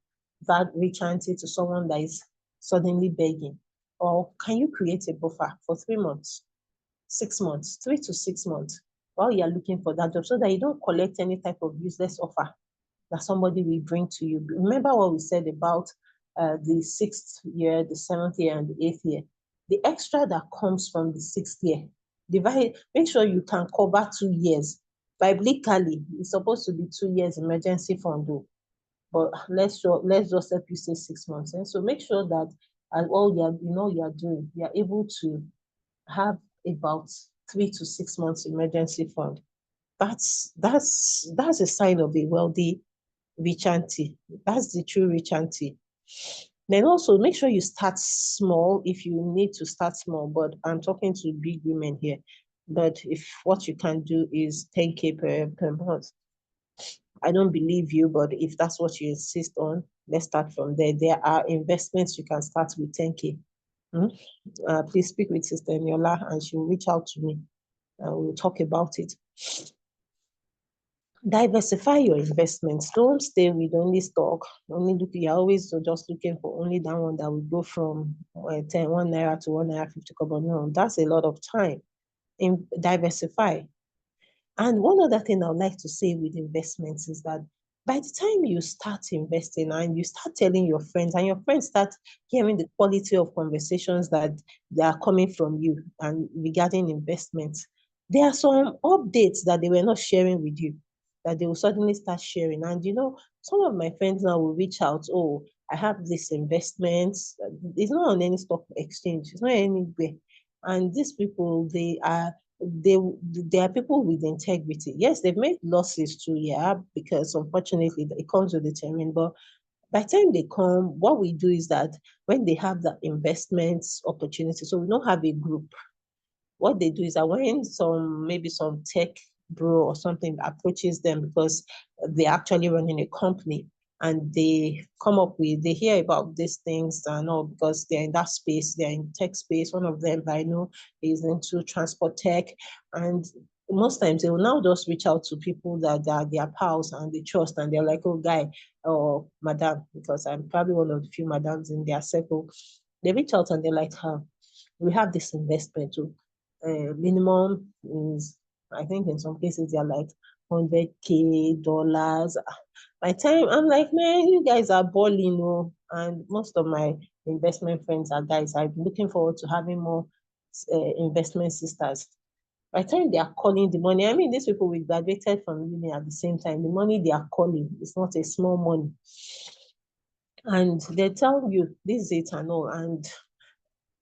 that rich auntie to someone that is suddenly begging? Or can you create a buffer for 3 months, 6 months, 3 to 6 months while you're looking for that job, so that you don't collect any type of useless offer that somebody will bring to you? Remember what we said about the 6th year, the 7th year, and the 8th year. The extra that comes from the 6th year, make sure you can cover 2 years. Biblically, it's supposed to be 2 years emergency fund, though. But let's just help you say 6 months. And so make sure that all you're doing, you're able to have about 3 to 6 months emergency fund. That's a sign of a wealthy rich auntie. That's the true rich auntie. Then also make sure you start small if you need to start small. But I'm talking to big women here. But if what you can do is 10K per month, I don't believe you, but if that's what you insist on, let's start from there. There are investments you can start with 10K. Please speak with Sister Eniola and she'll reach out to me and we'll talk about it. Diversify your investments. Don't stay with only stock. You're always just looking for only that one that will go from 1 naira to 1 naira 50 kobo. No, that's a lot of time. Diversify. And one other thing I would like to say with investments is that by the time you start investing and you start telling your friends, and your friends start hearing the quality of conversations that they are coming from you and regarding investments, there are some updates that they were not sharing with you that they will suddenly start sharing. And some of my friends now will reach out, oh, I have this investment. It's not on any stock exchange, it's not anywhere. And these people, they are people with integrity. Yes, they've made losses too, yeah, because unfortunately it comes with the terrain. But by the time they come, what we do is that when they have the investments opportunity, so we don't have a group. What they do is that when maybe some tech bro or something approaches them because they're actually running a company, and they hear about these things and all because they're in that space, they're in tech space. One of them I know is into transport tech, and most times they will now just reach out to people that are their pals and they trust, and they're like, oh, guy or madam, because I'm probably one of the few madams in their circle. They reach out and they're like, we have this investment too. Minimum is, I think in some cases they're like $100K. By time I'm like, man, you guys are balling, and most of my investment friends are guys. I'm looking forward to having more investment sisters. By the time they are calling the money, I mean, these people we graduated from uni at the same time. The money they are calling is not a small money, and they tell you this is it and all. And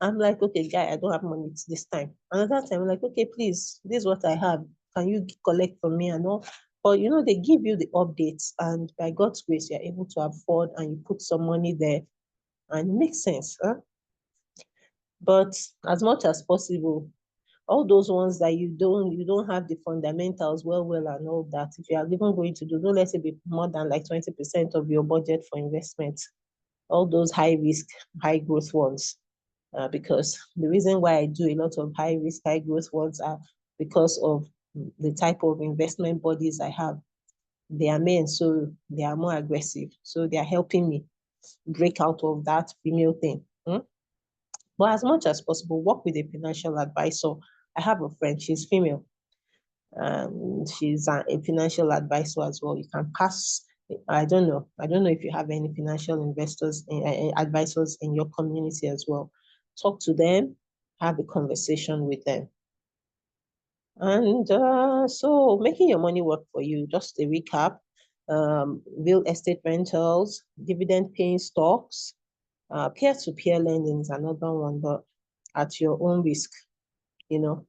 I'm like, okay, guy, I don't have money this time. Another time, I'm like, okay, please, this is what I have. Can you collect from me and all? But they give you the updates, and by God's grace, you're able to afford, and you put some money there, and it makes sense. Huh? But as much as possible, all those ones that you don't have the fundamentals well, and all that, if you are even going to do, don't let it be more than like 20% of your budget for investment. All those high risk, high growth ones. Because the reason why I do a lot of high risk, high growth ones are because of the type of investment bodies I have. They are men, so they are more aggressive. So they are helping me break out of that female thing. But as much as possible, work with a financial advisor. I have a friend, she's female, and she's a financial advisor as well. You can pass. I don't know. I don't know if you have any financial investors, advisors in your community as well. Talk to them, have a conversation with them. And so making your money work for you, just a recap, real estate rentals, dividend paying stocks, peer-to-peer lending is another one, but at your own risk, you know.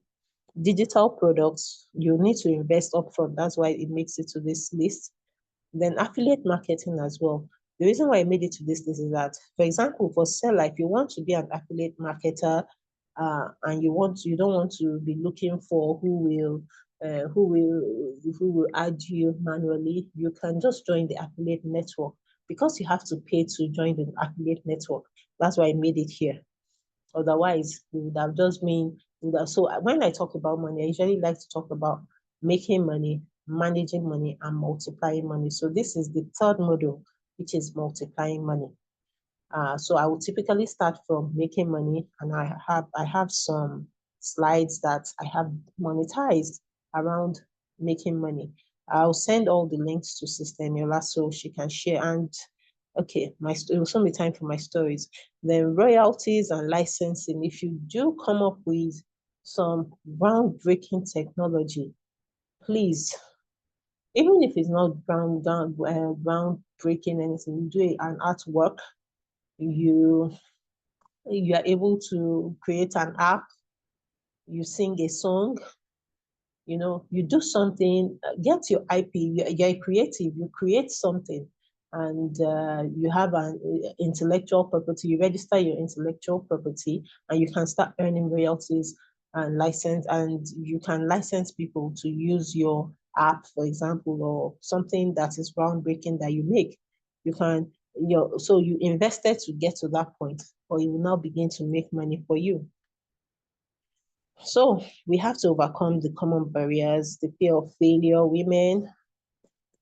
Digital products, you need to invest upfront. That's why it makes it to this list. Then affiliate marketing as well. The reason why I made it to this list is that, for example, for seller, if you want to be an affiliate marketer, and you don't want to be looking for who will add you manually, you can just join the affiliate network, because you have to pay to join the affiliate network. That's why I made it here. Otherwise, it would have just been. So when I talk about money, I usually like to talk about making money, managing money, and multiplying money. So this is the third model, which is multiplying money. So I would typically start from making money, and I have some slides that I have monetized around making money. I'll send all the links to Sister Eniola so she can share. And okay, it will soon be time for my stories. Then royalties and licensing. If you do come up with some groundbreaking technology, please, even if it's not groundbreaking anything, you do an artwork, you are able to create an app, you sing a song, you do something, get your IP, you're creative, you create something, and you have an intellectual property, you register your intellectual property, and you can start earning royalties and license, and you can license people to use your app, for example, or something that is groundbreaking that you make. So you invested to get to that point, or you will now begin to make money for you. So we have to overcome the common barriers, the fear of failure. Women,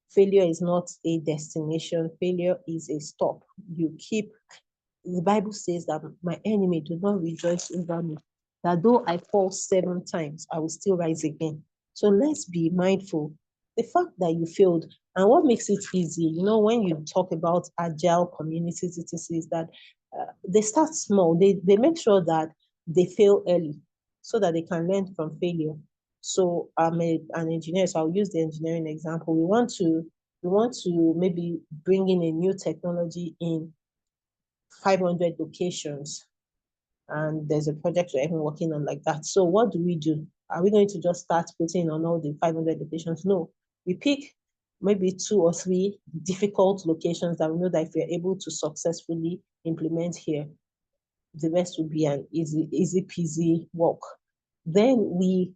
failure is not a destination. Failure is a stop. The Bible says that my enemy do not rejoice over me, that though I fall 7 times, I will still rise again. So let's be mindful. The fact that you failed, and what makes it easy, when you talk about agile communities, it is that they start small. They make sure that they fail early so that they can learn from failure. So I'm an engineer, so I'll use the engineering example. We want to maybe bring in a new technology in 500 locations, and there's a project we're even working on like that. So what do we do? Are we going to just start putting on all the 500 locations? No, we pick maybe 2 or 3 difficult locations that we know that if we're able to successfully implement here, the rest will be an easy peasy walk. Then we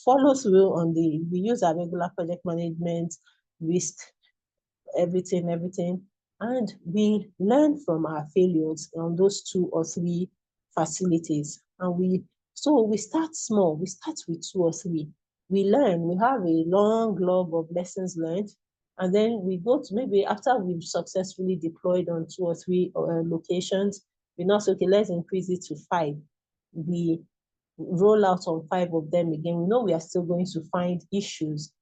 follow through we use our regular project management, risk, everything, and we learn from our failures on those 2 or 3 facilities. And we start small. We start with 2 or 3. We learn. We have a long log of lessons learned, and then we go to, maybe after we've successfully deployed on 2 or 3 locations, we now say, okay, let's increase it to 5. We roll out on 5 of them again. We know we are still going to find issues.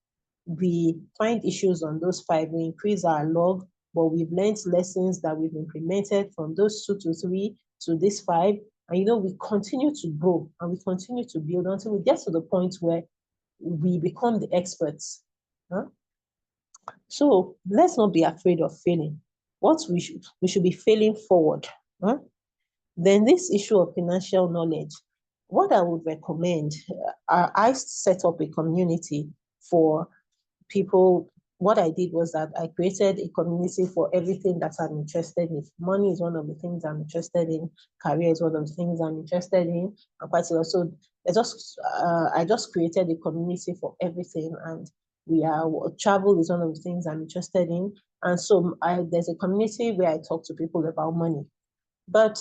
We find issues on those 5. We increase our log, but we've learned lessons that we've implemented from those 2 to 3 to this 5. And we continue to grow, and we continue to build until we get to the point where we become the experts. So let's not be afraid of failing. We should be failing forward. Then this issue of financial knowledge, what I would recommend, I set up a community for people. What I did was that I created a community for everything that I'm interested in. Money is one of the things I'm interested in. Career is one of the things I'm interested in. And quite a lot. So I just created a community for everything. And travel is one of the things I'm interested in. And so there's a community where I talk to people about money. But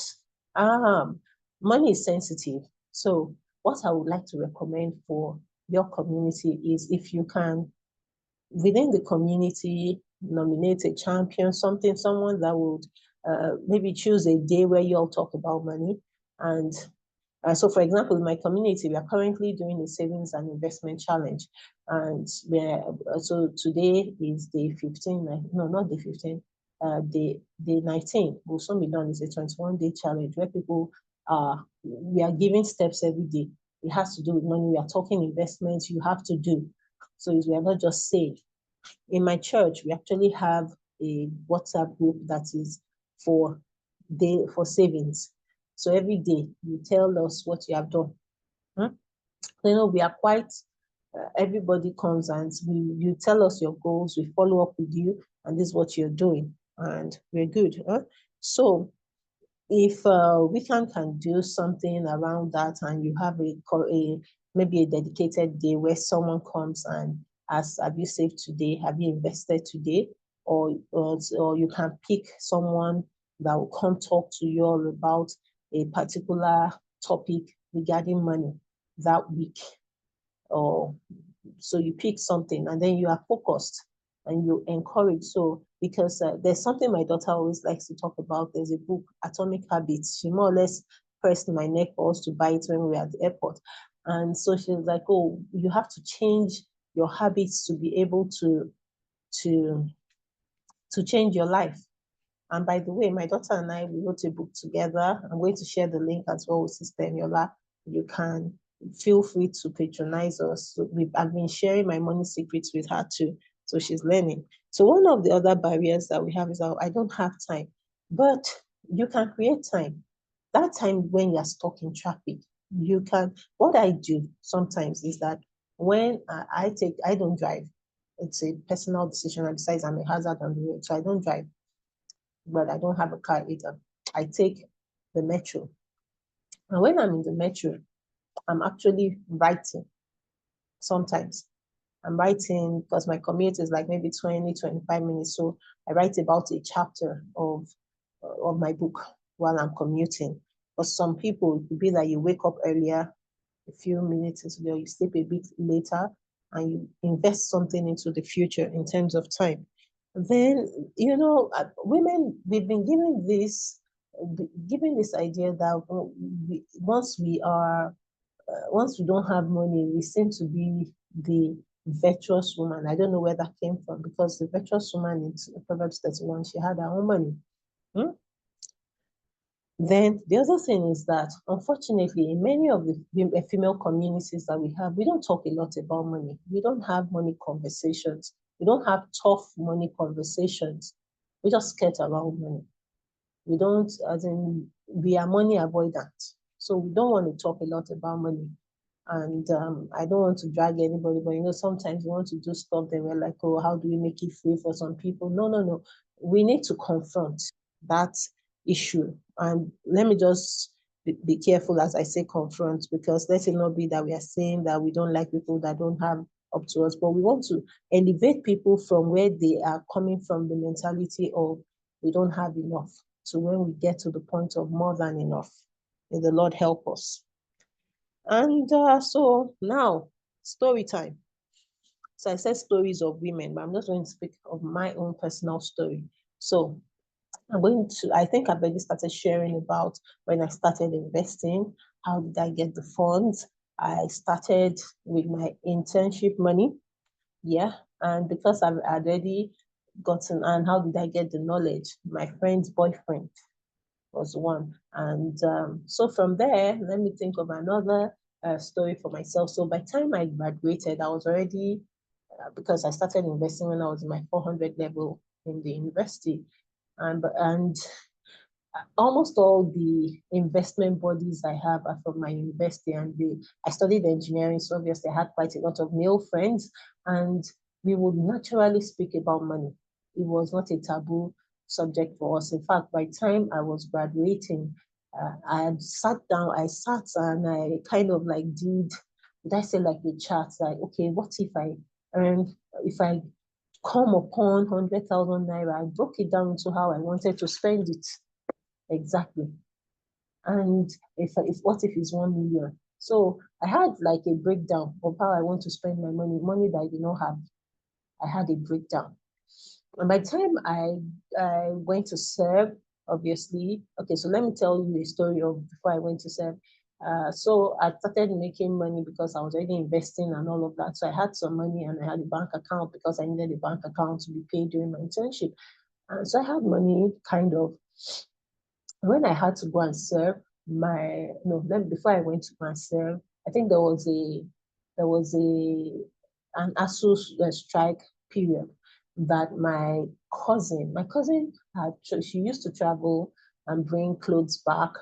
money is sensitive. So what I would like to recommend for your community is, if you can, within the community, nominate a champion, someone that would maybe choose a day where you all talk about money. And so, for example, in my community, we are currently doing a savings and investment challenge. And so today is day 15, no, not day 15, day 19. Will soon be done. It's a 21-day challenge where people we are giving steps every day. It has to do with money. We are talking investments. You have to do. So we are not just save. In my church, we actually have a WhatsApp group that is for savings. So every day you tell us what you have done. We are quite, everybody comes and you tell us your goals, we follow up with you, and this is what you're doing, and we're good. So if WICAN can do something around that, and you have maybe a dedicated day where someone comes and asks, have you saved today? Have you invested today? Or you can pick someone that will come talk to you all about a particular topic regarding money that week. Or so you pick something and then you are focused and you encourage. So because there's something my daughter always likes to talk about. There's a book, Atomic Habits. She more or less pressed my neck for us to buy it when we were at the airport. And so she was like, oh, you have to change your habits to be able to change your life. And by the way, my daughter and I, we wrote a book together. I'm going to share the link as well with Sister Eniola. You can feel free to patronize us. So I've been sharing my money secrets with her too. So she's learning. So one of the other barriers that we have is that I don't have time. But you can create time. That time when you're stuck in traffic, you can. What I do sometimes is that when I don't drive. It's a personal decision. And besides, I'm a hazard on the road, so I don't drive. But I don't have a car either. I take the metro. And when I'm in the metro, I'm actually writing sometimes. I'm writing because my commute is like maybe 20, 25 minutes. So I write about a chapter of my book while I'm commuting. For some people, it could be that you wake up earlier, a few minutes into the, you sleep a bit later, and you invest something into the future in terms of time. Then, women, we've been given this idea that once we don't have money, we seem to be the virtuous woman. I don't know where that came from, because the virtuous woman in Proverbs 31, she had her own money. Then the other thing is that, unfortunately, in many of the female communities that we have, we don't talk a lot about money. We don't have money conversations. We don't have tough money conversations. We just skirt around money. We don't, we are money avoidant. So we don't want to talk a lot about money. And I don't want to drag anybody, but sometimes we want to do stuff that we're like, oh, how do we make it free for some people? No. We need to confront that issue. And let me just be careful as I say confront, because let it not be that we are saying that we don't like people that don't have up to us, but we want to elevate people from where they are coming from, the mentality of we don't have enough, to when we get to the point of more than enough. May the Lord help us. And so now, story time. So I said stories of women, but I'm just going to speak of my own personal story. So I think I've already started sharing about when I started investing. How did I get the funds? I started with my internship money. Yeah. And because I've already gotten, and how did I get the knowledge? My friend's boyfriend was one. And so from there, let me think of another story for myself. So by the time I graduated, I was already, because I started investing when I was in my 400 level in the university. And almost all the investment bodies I have are from my university, and I studied engineering, so obviously I had quite a lot of male friends, and we would naturally speak about money. It was not a taboo subject for us. In fact, by the time I was graduating, I had sat and I kind of like did I say like a chart, like, okay, what if I come upon 100,000 naira? I broke it down into how I wanted to spend it. Exactly. And what if it's 1 million? So I had like a breakdown of how I want to spend my money that I did not have. I had a breakdown. And by the time I went to serve, obviously. Okay, so let me tell you a story of before I went to serve. So I started making money because I was already investing and all of that. So I had some money and I had a bank account because I needed a bank account to be paid during my internship. And so I had money kind of when I had to go and serve my no then before I went to go and serve, I think there was a an ASU strike period that my cousin had she used to travel and bring clothes back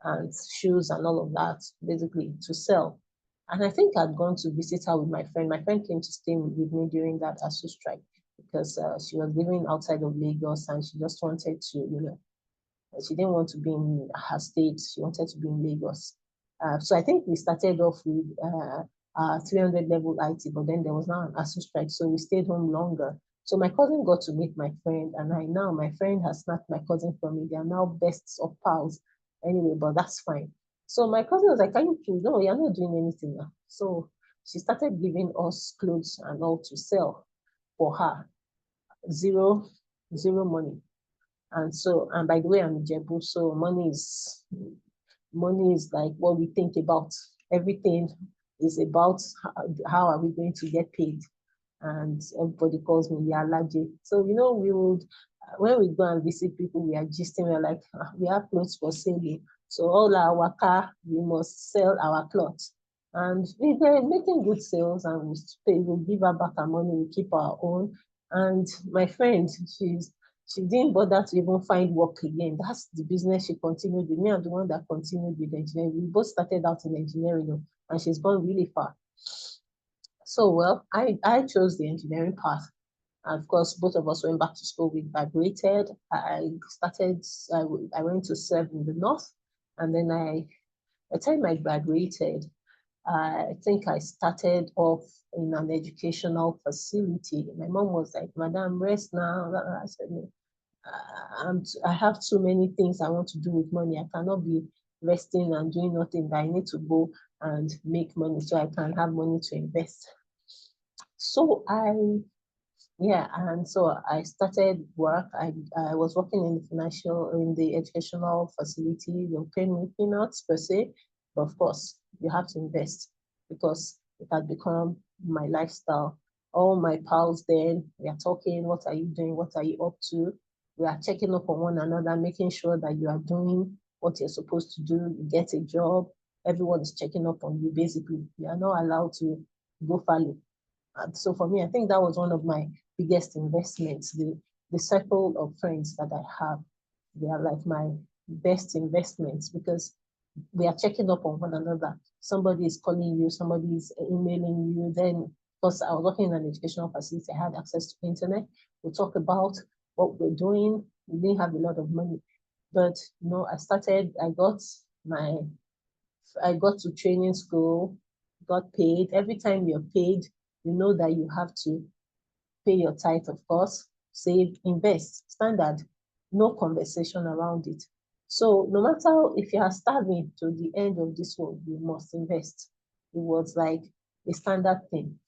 and shoes and all of that basically to sell. And I think I'd gone to visit her with my friend. My friend came to stay with me during that ASU strike because she was living outside of Lagos and she just wanted to, she didn't want to be in her state. She wanted to be in Lagos. So I think we started off with 300 level IT, but then there was now an ASU strike, so we stayed home longer. So my cousin got to meet my friend, and my friend has snapped my cousin from me. They are now bests of pals. Anyway, but that's fine. So my cousin was like, "Can you please? No, you're not doing anything now." So she started giving us clothes and all to sell for her. Zero, zero money. And by the way, I'm Jebu, so money is like what we think about. Everything is about how are we going to get paid. And everybody calls me Yalaje. So, we would, when we go and visit people, we are gisting, we're like, we have clothes for sale. So all our waka, we must sell our clothes. And we were making good sales and we'll give her back our money, we keep our own. And my friend, she didn't bother to even find work again. That's the business she continued with. Me, I'm the one that continued with engineering. We both started out in engineering, and she's gone really far. So, well, I chose the engineering path. And of course, both of us went back to school. We graduated. I went to serve in the north. And then by the time I graduated, I think I started off in an educational facility. My mom was like, "Madam, rest now." I said, "No, I have too many things I want to do with money. I cannot be resting and doing nothing, but I need to go and make money so I can have money to invest." So I started work. I was working in the educational facility. They were paying me peanuts per se, but of course you have to invest because it had become my lifestyle. All my pals then, we are talking, what are you doing? What are you up to? We are checking up on one another, making sure that you are doing what you're supposed to do. You get a job. Everyone is checking up on you, basically. You are not allowed to go fallow. And so for me, I think that was one of my biggest investments, the circle of friends that I have. They are like my best investments because we are checking up on one another. Somebody is calling you, somebody is emailing you. Then, because I was working in an educational facility, I had access to internet. We talk about what we're doing. We didn't have a lot of money, but my I got to training school, got paid. Every time you're paid, you know that you have to pay your tithe, of course, save, invest, standard, no conversation around it. So no matter if you are starving to the end of this world, you must invest. It was like a standard thing.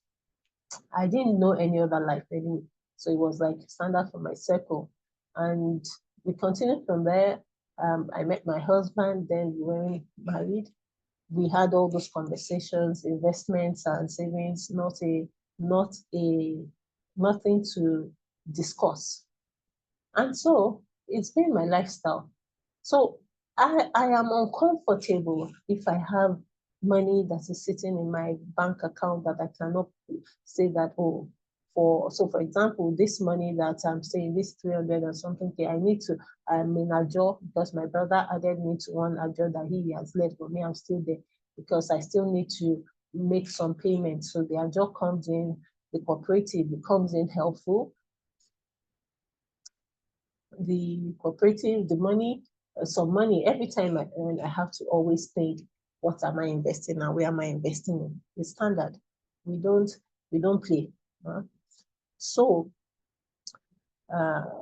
I didn't know any other life anyway. So it was like standard for my circle. And we continued from there. I met my husband, then we were married. We had all those conversations, investments and savings, not a nothing to discuss. And so it's been my lifestyle. So I am uncomfortable if I have money that is sitting in my bank account that I cannot say that, oh, for example, this money that I'm saying, this 300 or something, okay, I'm in a job because my brother added me to one job that he has left, but me, I'm still there because I still need to make some payments. So the job comes in, the cooperative becomes in helpful, the cooperative, the money, some money, every time I earn, I have to always think, what am I investing and where am I investing in? It's standard. We don't play. Huh? So,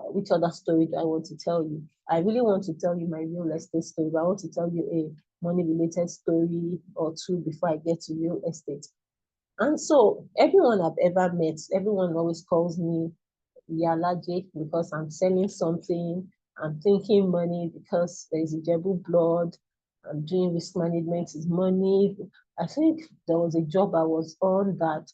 which other story do I want to tell you? I really want to tell you my real estate story, but I want to tell you a money related story or two before I get to real estate. And so everyone I've ever met, everyone always calls me Yalaje because I'm selling something. I'm thinking money because there's a Jebu blood. I'm doing risk management is money. I think there was a job I was on that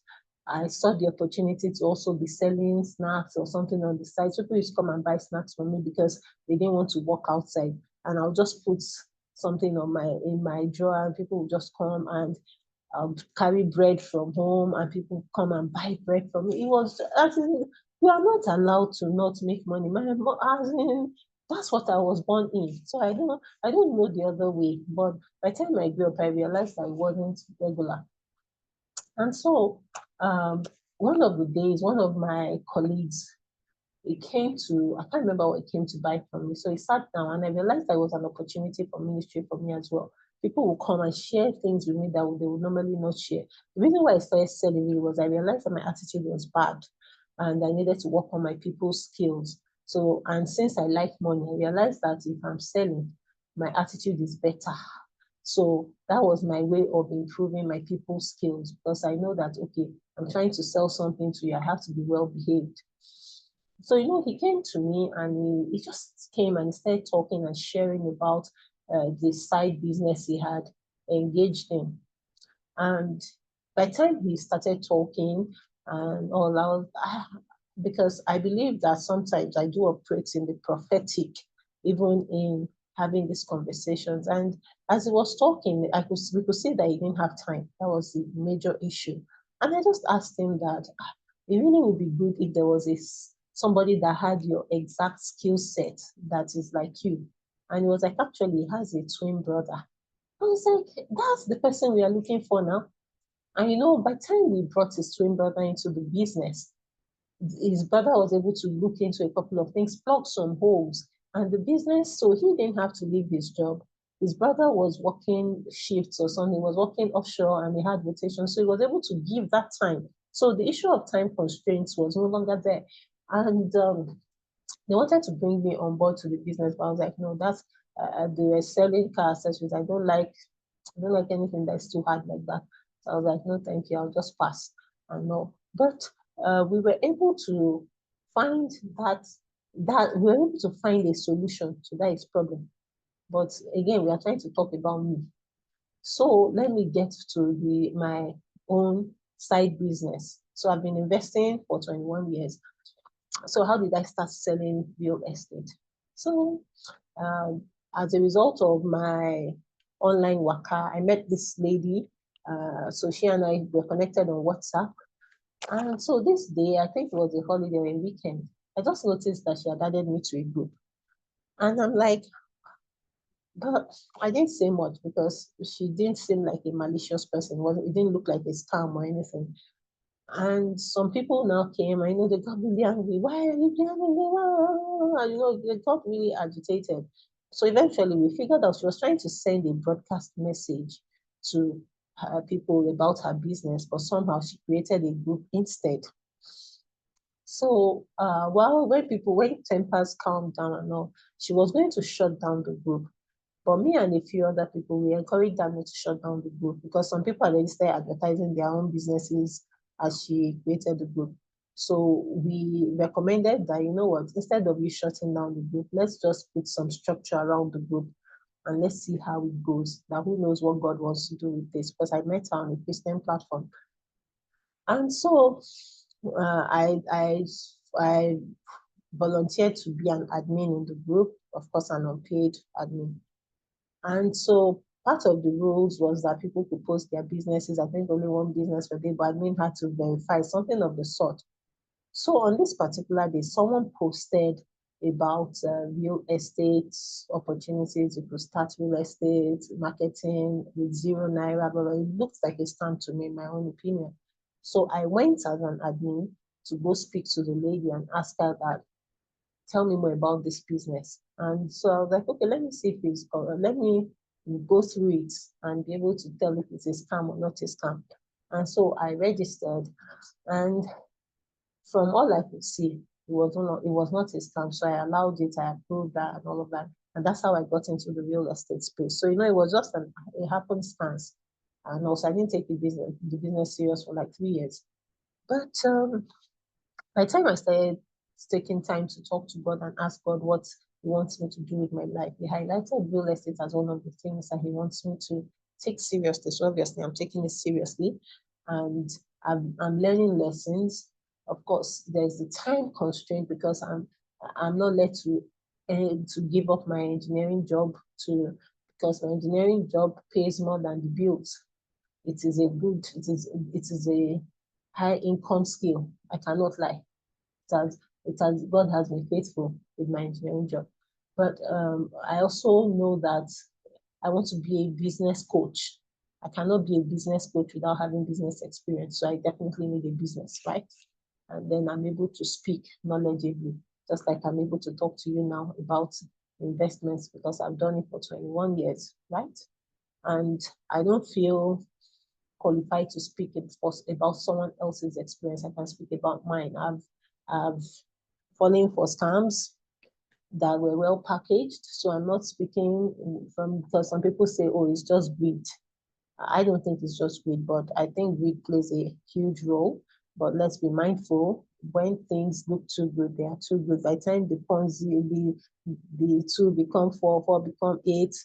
I saw the opportunity to also be selling snacks or something on the side. So people used to come and buy snacks from me because they didn't want to walk outside. And I'll just put something on my drawer and people will just come and carry bread from home and people come and buy bread from me. It was as in, you are not allowed to not make money. As in, that's what I was born in. So I don't know the other way. But by the time I grew up, I realized I wasn't regular. And so one of the days, one of my colleagues, he came to, I can't remember what he came to buy from me. So he sat down and I realized there was an opportunity for ministry for me as well. People will come and share things with me that they would normally not share. The reason why I started selling it was I realized that my attitude was bad and I needed to work on my people's skills. So, and since I like money, I realized that if I'm selling, my attitude is better. So that was my way of improving my people's skills because I know that, okay, I'm trying to sell something to you, I have to be well behaved. So, he came to me and he just came and started talking and sharing about the side business he had engaged in. And by the time he started talking and all out, because I believe that sometimes I do operate in the prophetic, even in having these conversations. And as he was talking, we could see that he didn't have time. That was the major issue. And I just asked him that it really would be good if there was somebody that had your exact skill set that is like you. And he was like, actually, he has a twin brother. I was like, that's the person we are looking for now. And by the time we brought his twin brother into the business, his brother was able to look into a couple of things, plug some holes, and the business, so he didn't have to leave his job. His brother was working shifts or something, he was working offshore and he had rotation, so he was able to give that time. So the issue of time constraints was no longer there. And they wanted to bring me on board to the business, but I was like, no, that's they were selling car accessories. I don't like anything that's too hard like that. So I was like, no, thank you. I'll just pass. And no, but we were able to find that we were able to find a solution to that problem. But again, we are trying to talk about me. So let me get to my own side business. So I've been investing for 21 years. So how did I start selling real estate? So um, as a result of my online worker, I met this lady. So she and I were connected on WhatsApp. And so this day, I think it was a holiday or a weekend, I just noticed that she had added me to a group. And I'm like, but I didn't say much because she didn't seem like a malicious person. It didn't look like a scam or anything. And some people now came, I know they got really angry. Why are you playing? They got really agitated. So eventually we figured out she was trying to send a broadcast message to people about her business, but somehow she created a group instead. So when tempers calmed down and all, she was going to shut down the group. But me and a few other people, we encouraged them not to shut down the group because some people already started advertising their own businesses as she created the group. So we recommended that, instead of you shutting down the group, let's just put some structure around the group and let's see how it goes. Now, who knows what God wants to do with this? Because I met her on a Christian platform. And so I volunteered to be an admin in the group, of course, an unpaid admin. And so part of the rules was that people could post their businesses. I think only one business per day, but admin had to verify something of the sort. So on this particular day, someone posted about real estate opportunities. You could start real estate marketing with 0 naira, but it looks like a scam to me, in my own opinion. So I went as an admin to go speak to the lady and ask her that, tell me more about this business. And so I was like, okay, let me see if it's, let me go through it and be able to tell if it's a scam or not a scam. And so I registered, and from all I could see, it was not a scam. So I allowed it, I approved that and all of that. And that's how I got into the real estate space. So, it was just a happenstance. And also I didn't take the business serious for like 3 years. But by the time I started taking time to talk to God and ask God what he wants me to do with my life. He highlighted real estate as one of the things that he wants me to take seriously. So obviously I'm taking it seriously, and I'm learning lessons. Of course, there's the time constraint because I'm not led to give up my engineering job because my engineering job pays more than the bills. It is a high income skill. I cannot lie. God has been faithful with my engineering job. But I also know that I want to be a business coach. I cannot be a business coach without having business experience. So I definitely need a business, right? And then I'm able to speak knowledgeably, just like I'm able to talk to you now about investments because I've done it for 21 years, right? And I don't feel qualified to speak about someone else's experience. I can speak about mine. I've fallen for scams that were well packaged. So I'm not speaking from because some people say, oh, it's just greed. I don't think it's just greed, but I think greed plays a huge role. But let's be mindful when things look too good, they are too good. By the time the Ponzi, the two become four, four become eight,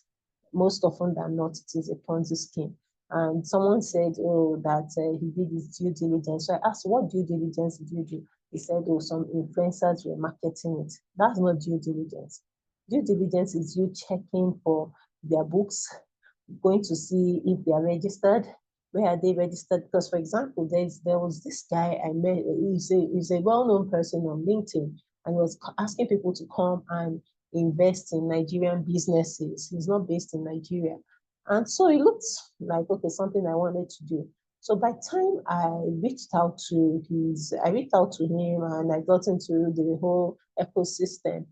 most often than not, it is a Ponzi scheme. And someone said, oh, that he did his due diligence. So I asked, what due diligence did you do? He said, oh, some influencers were marketing it. That's not due diligence. Due diligence is you checking for their books, going to see if they are registered, where are they registered? Because, for example, there was this guy I met, he's a well-known person on LinkedIn, and he was asking people to come and invest in Nigerian businesses. He's not based in Nigeria. And so it looked like, okay, something I wanted to do. So by the time I reached out to him and I got into the whole ecosystem.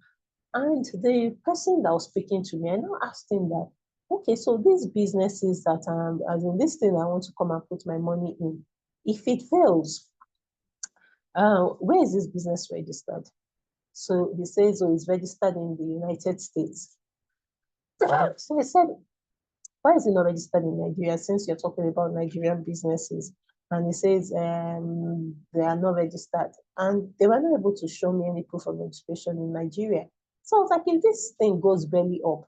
And the person that was speaking to me, I now asked him that, okay, so these businesses that as in this thing I want to come and put my money in, if it fails, where is this business registered? So he says, oh, it's registered in the United States. So I said, why is it not registered in Nigeria since you're talking about Nigerian businesses? And he says they are not registered. And they were not able to show me any proof of registration in Nigeria. So I was like, if this thing goes belly up,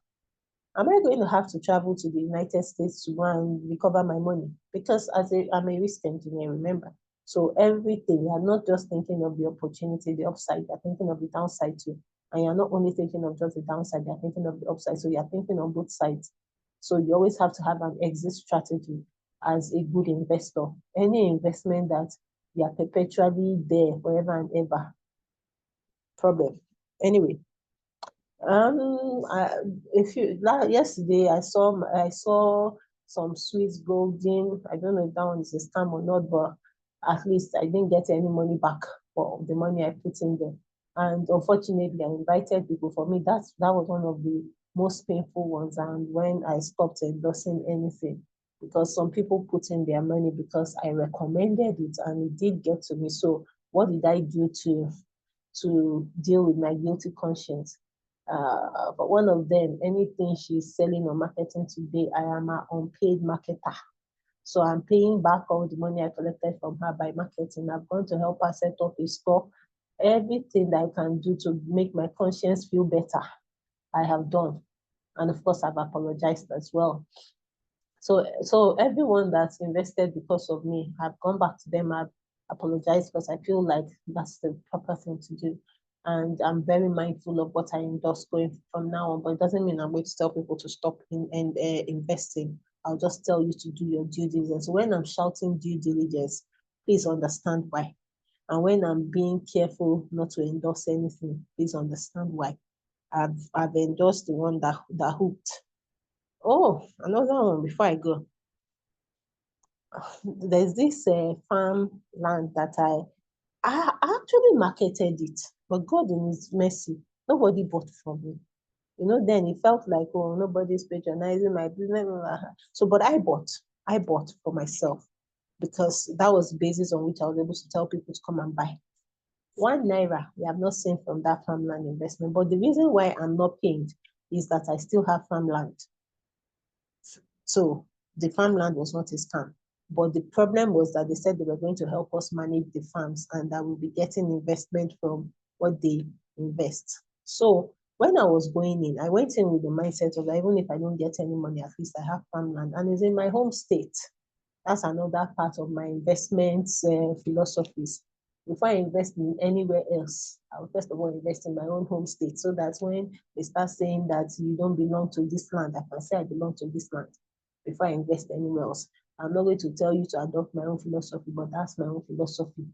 am I going to have to travel to the United States to go and recover my money? Because I'm a risk engineer, remember. So everything, you're not just thinking of the opportunity, the upside, you're thinking of the downside too. And you're not only thinking of just the downside, you're thinking of the upside. So you're thinking on both sides. So you always have to have an exit strategy as a good investor. Any investment that you are perpetually there forever and ever, problem. Anyway, yesterday I saw some Swiss golden. I don't know if that one is a scam or not, but at least I didn't get any money back for the money I put in there. And unfortunately, I invited people. For me, that was one of the most painful ones. And when I stopped endorsing anything, because some people put in their money because I recommended it and it did get to me. So what did I do to deal with my guilty conscience? But one of them, anything she's selling or marketing today, I am an unpaid marketer. So I'm paying back all the money I collected from her by marketing. I'm going to help her set up a store. Everything that I can do to make my conscience feel better, I have done. And of course, I've apologized as well. So everyone that's invested because of me, I've gone back to them. I've apologized because I feel like that's the proper thing to do. And I'm very mindful of what I endorse going from now on. But it doesn't mean I'm going to tell people to stop investing. I'll just tell you to do your due diligence. When I'm shouting due diligence, please understand why. And when I'm being careful not to endorse anything, please understand why. I've endorsed the one that hooked. Oh, another one before I go. There's this farm land that I actually marketed it, but God in His mercy, nobody bought from me. Then it felt like, oh, nobody's patronizing my business. So, but I bought for myself because that was the basis on which I was able to tell people to come and buy. 1 naira we have not seen from that farmland investment. But the reason why I'm not paying is that I still have farmland. So the farmland was not a scam. But the problem was that they said they were going to help us manage the farms and that we'll be getting investment from what they invest. So when I was going in, I went in with the mindset of that even if I don't get any money, at least I have farmland and it's in my home state. That's another part of my investments philosophies. Before I invest in anywhere else, I will first of all invest in my own home state so that when they start saying that you don't belong to this land, I can say I belong to this land before I invest anywhere else. I'm not going to tell you to adopt my own philosophy, but that's my own philosophy.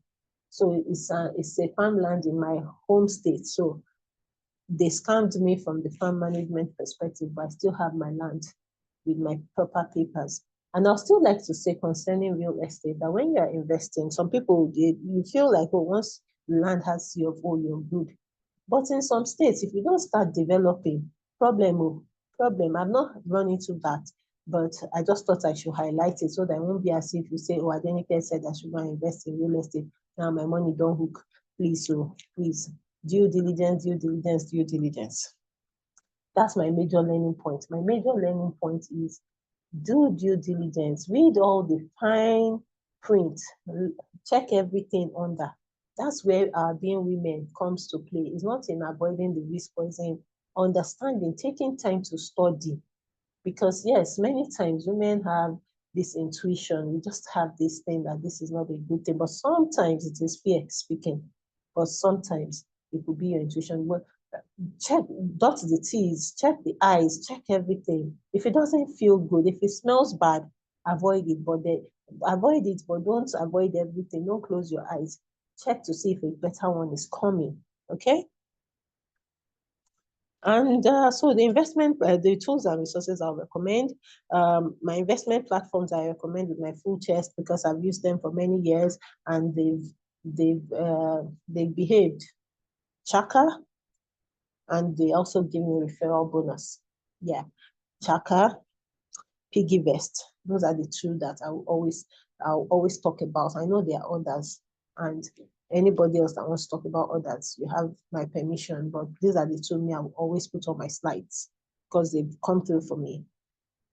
So it's a farmland in my home state. So they scammed me from the farm management perspective, but I still have my land with my proper papers. And I'll still like to say concerning real estate that when you're investing, some people, you feel like, oh, once land has your own, you're good. But in some states, if you don't start developing, problem, oh, problem. I'm not run into that, but I just thought I should highlight it so that it won't be as if you say, oh, Adenike said I should go and invest in real estate. Now my money don't hook. Please, oh, please. Due diligence, due diligence, due diligence. That's my major learning point. My major learning point is do due diligence, read all the fine print, check everything under. That's where our being women comes to play. It's not in avoiding the risk, but it's in understanding, taking time to study. Because yes, many times women have this intuition. We just have this thing that this is not a good thing. But sometimes it is fear speaking. But sometimes it could be your intuition. But check, dot the T's, check the I's, check everything. If it doesn't feel good, if it smells bad, avoid it. Avoid it, but don't avoid everything. Don't close your eyes. Check to see if a better one is coming. Okay. And so the investment, the tools and resources I'll recommend, my investment platforms I recommend with my full chest because I've used them for many years and they've behaved. Chaka, and they also give me referral bonus. Yeah, Chaka, PiggyVest. Those are the two that I'll always talk about. I know there are others, and anybody else that wants to talk about others, you have my permission. But these are the two me I will always put on my slides because they've come through for me.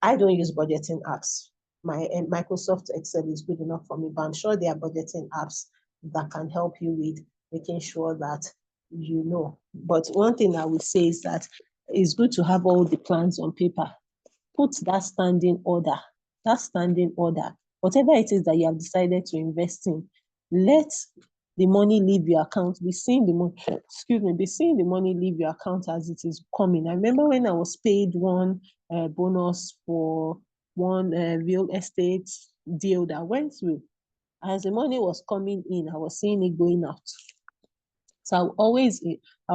I don't use budgeting apps. My Microsoft Excel is good enough for me, but I'm sure there are budgeting apps that can help you with making sure that you know. But one thing I would say is that it's good to have all the plans on paper. Put that standing order, whatever it is that you have decided to invest in, let the money leave your account. Be seeing the money, be seeing the money leave your account as it is coming. I remember when I was paid one bonus for one real estate deal that went through. As the money was coming in, I was seeing it going out. So I'll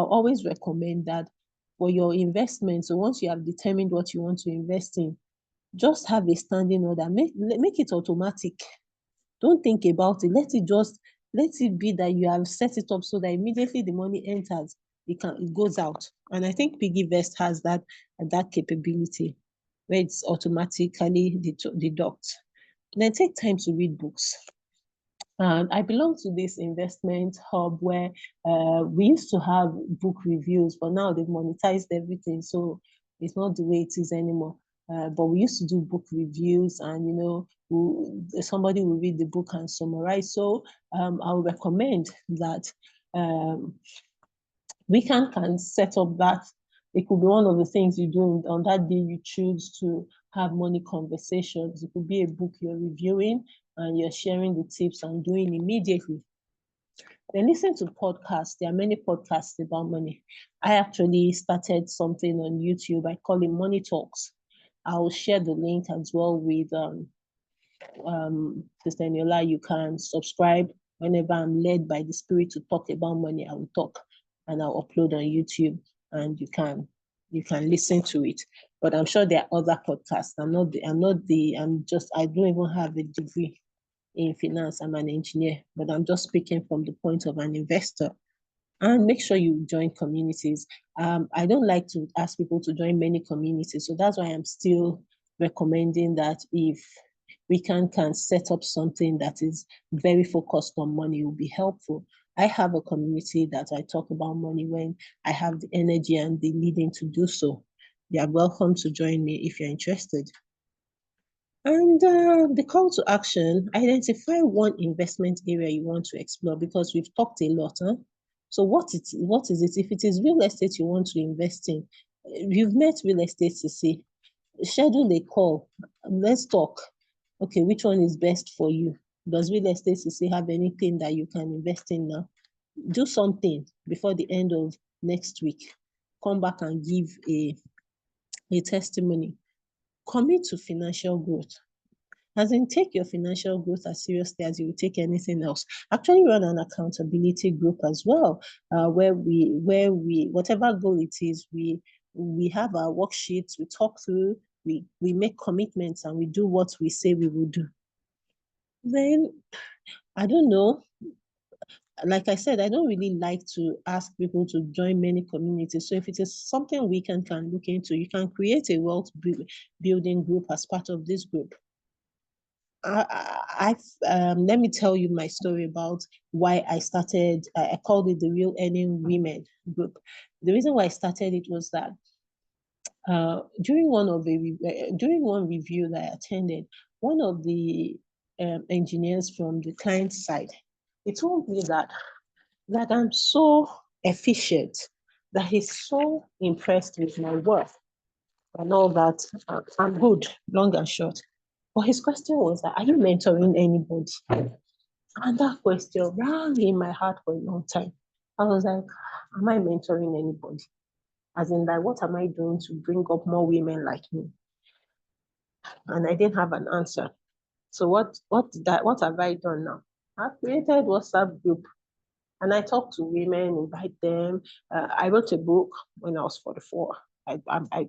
always recommend that for your investment. So once you have determined what you want to invest in, just have a standing order. Make it automatic. Don't think about it. Let it be that you have set it up so that immediately the money enters, it goes out. And I think PiggyVest has that capability where it's automatically deduct. Then take time to read books. And I belong to this investment hub where we used to have book reviews, but now they've monetized everything. So it's not the way it is anymore. But we used to do book reviews and, somebody will read the book and summarize. So I would recommend that WICAN can set up that. It could be one of the things you do on that day you choose to have money conversations. It could be a book you're reviewing and you're sharing the tips and doing immediately. Then listen to podcasts. There are many podcasts about money. I actually started something on YouTube. I call it Money Talks. I'll share the link as well with Sister Eniola. You can subscribe whenever I'm led by the Spirit to talk about money. I will talk and I'll upload on YouTube and you can listen to it. But I'm sure there are other podcasts. I don't even have a degree in finance. I'm an engineer, but I'm just speaking from the point of an investor. And make sure you join communities. I don't like to ask people to join many communities. So that's why I'm still recommending that if we can set up something that is very focused on money, it will be helpful. I have a community that I talk about money when I have the energy and the leading to do so. You are welcome to join me if you're interested. And the call to action, identify one investment area you want to explore because we've talked a lot. So what is it? If it is real estate you want to invest in, you've met real estate to see, schedule a call. Let's talk. Okay, which one is best for you? Does real estate to see have anything that you can invest in now? Do something before the end of next week. Come back and give a testimony. Commit to financial growth. As in, take your financial growth as seriously as you would take anything else. Actually run an accountability group as well, where we whatever goal it is, we have our worksheets, we talk through, we make commitments, and we do what we say we will do. Then I don't know. Like I said, I don't really like to ask people to join many communities. So if it is something WICAN can look into, you can create a wealth building group as part of this group. Let me tell you my story about why I started. I called it the Real Earning Women group. The reason why I started it was that during one review that I attended, one of the engineers from the client side, he told me that I'm so efficient, that he's so impressed with my work and all that. I'm good, long and short. But his question was that, are you mentoring anybody? And that question rang in my heart for a long time. I was like, am I mentoring anybody? As in, like, what am I doing to bring up more women like me? And I didn't have an answer. So what have I done now? I've created WhatsApp group, and I talk to women, invite them. I wrote a book when I was 44. I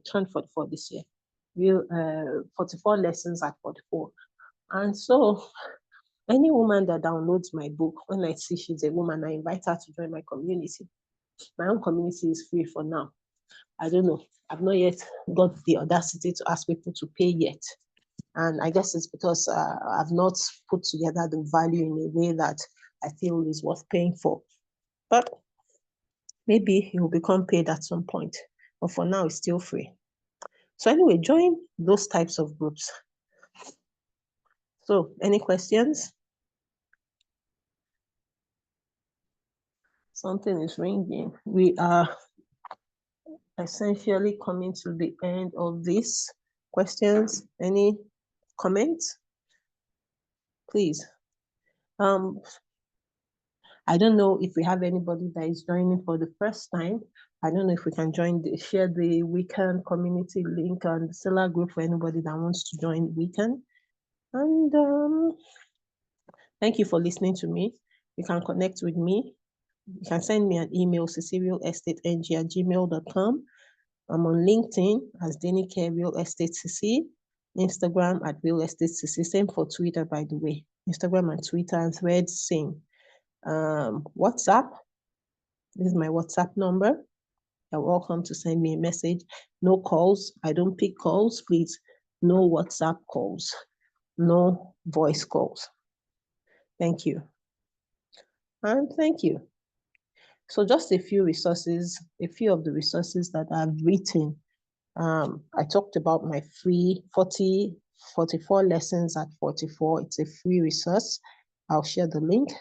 turned 44 this year. 44 lessons at 44. And so any woman that downloads my book, when I see she's a woman, I invite her to join my community. My own community is free for now. I don't know. I've not yet got the audacity to ask people to pay yet. And I guess it's because I've not put together the value in a way that I feel is worth paying for. But maybe it will become paid at some point. But for now, it's still free. So anyway, join those types of groups. So any questions? Something is ringing. We are essentially coming to the end of this. Questions? Any comments? Please. I don't know if we have anybody that is joining for the first time. I don't know if we can share the WICAN community link and the seller group for anybody that wants to join WICAN. And thank you for listening to me. You can connect with me. You can send me an email, cecilialestateng@gmail.com. I'm on LinkedIn as Denike Real Estate CC, Instagram at Real Estate CC. Same for Twitter, by the way. Instagram and Twitter and Threads, same. WhatsApp. This is my WhatsApp number. You're welcome to send me a message. No calls. I don't pick calls, please. No WhatsApp calls. No voice calls. Thank you. And thank you. So just a few resources, a few of the resources that I've written. I talked about my free 44 lessons at 44. It's a free resource. I'll share the link.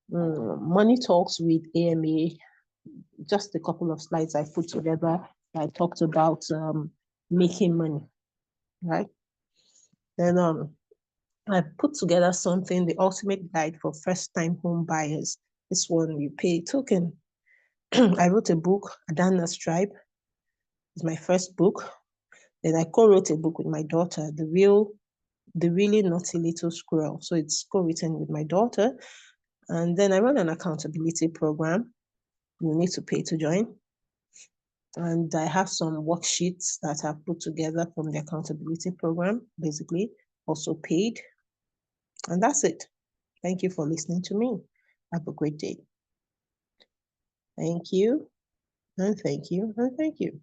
Money Talks with AMA. Just a couple of slides I put together. I talked about making money, right? Then I put together something, the ultimate guide for first-time home buyers. This one, you pay a token. I wrote a book, Adana's Tribe. It's my first book. Then I co-wrote a book with my daughter, The Really Naughty Little Squirrel. So it's co-written with my daughter. And then I run an accountability program. You need to pay to join. And I have some worksheets that I've put together from the accountability program, basically, also paid. And that's it. Thank you for listening to me. Have a great day. Thank you, and thank you, and thank you.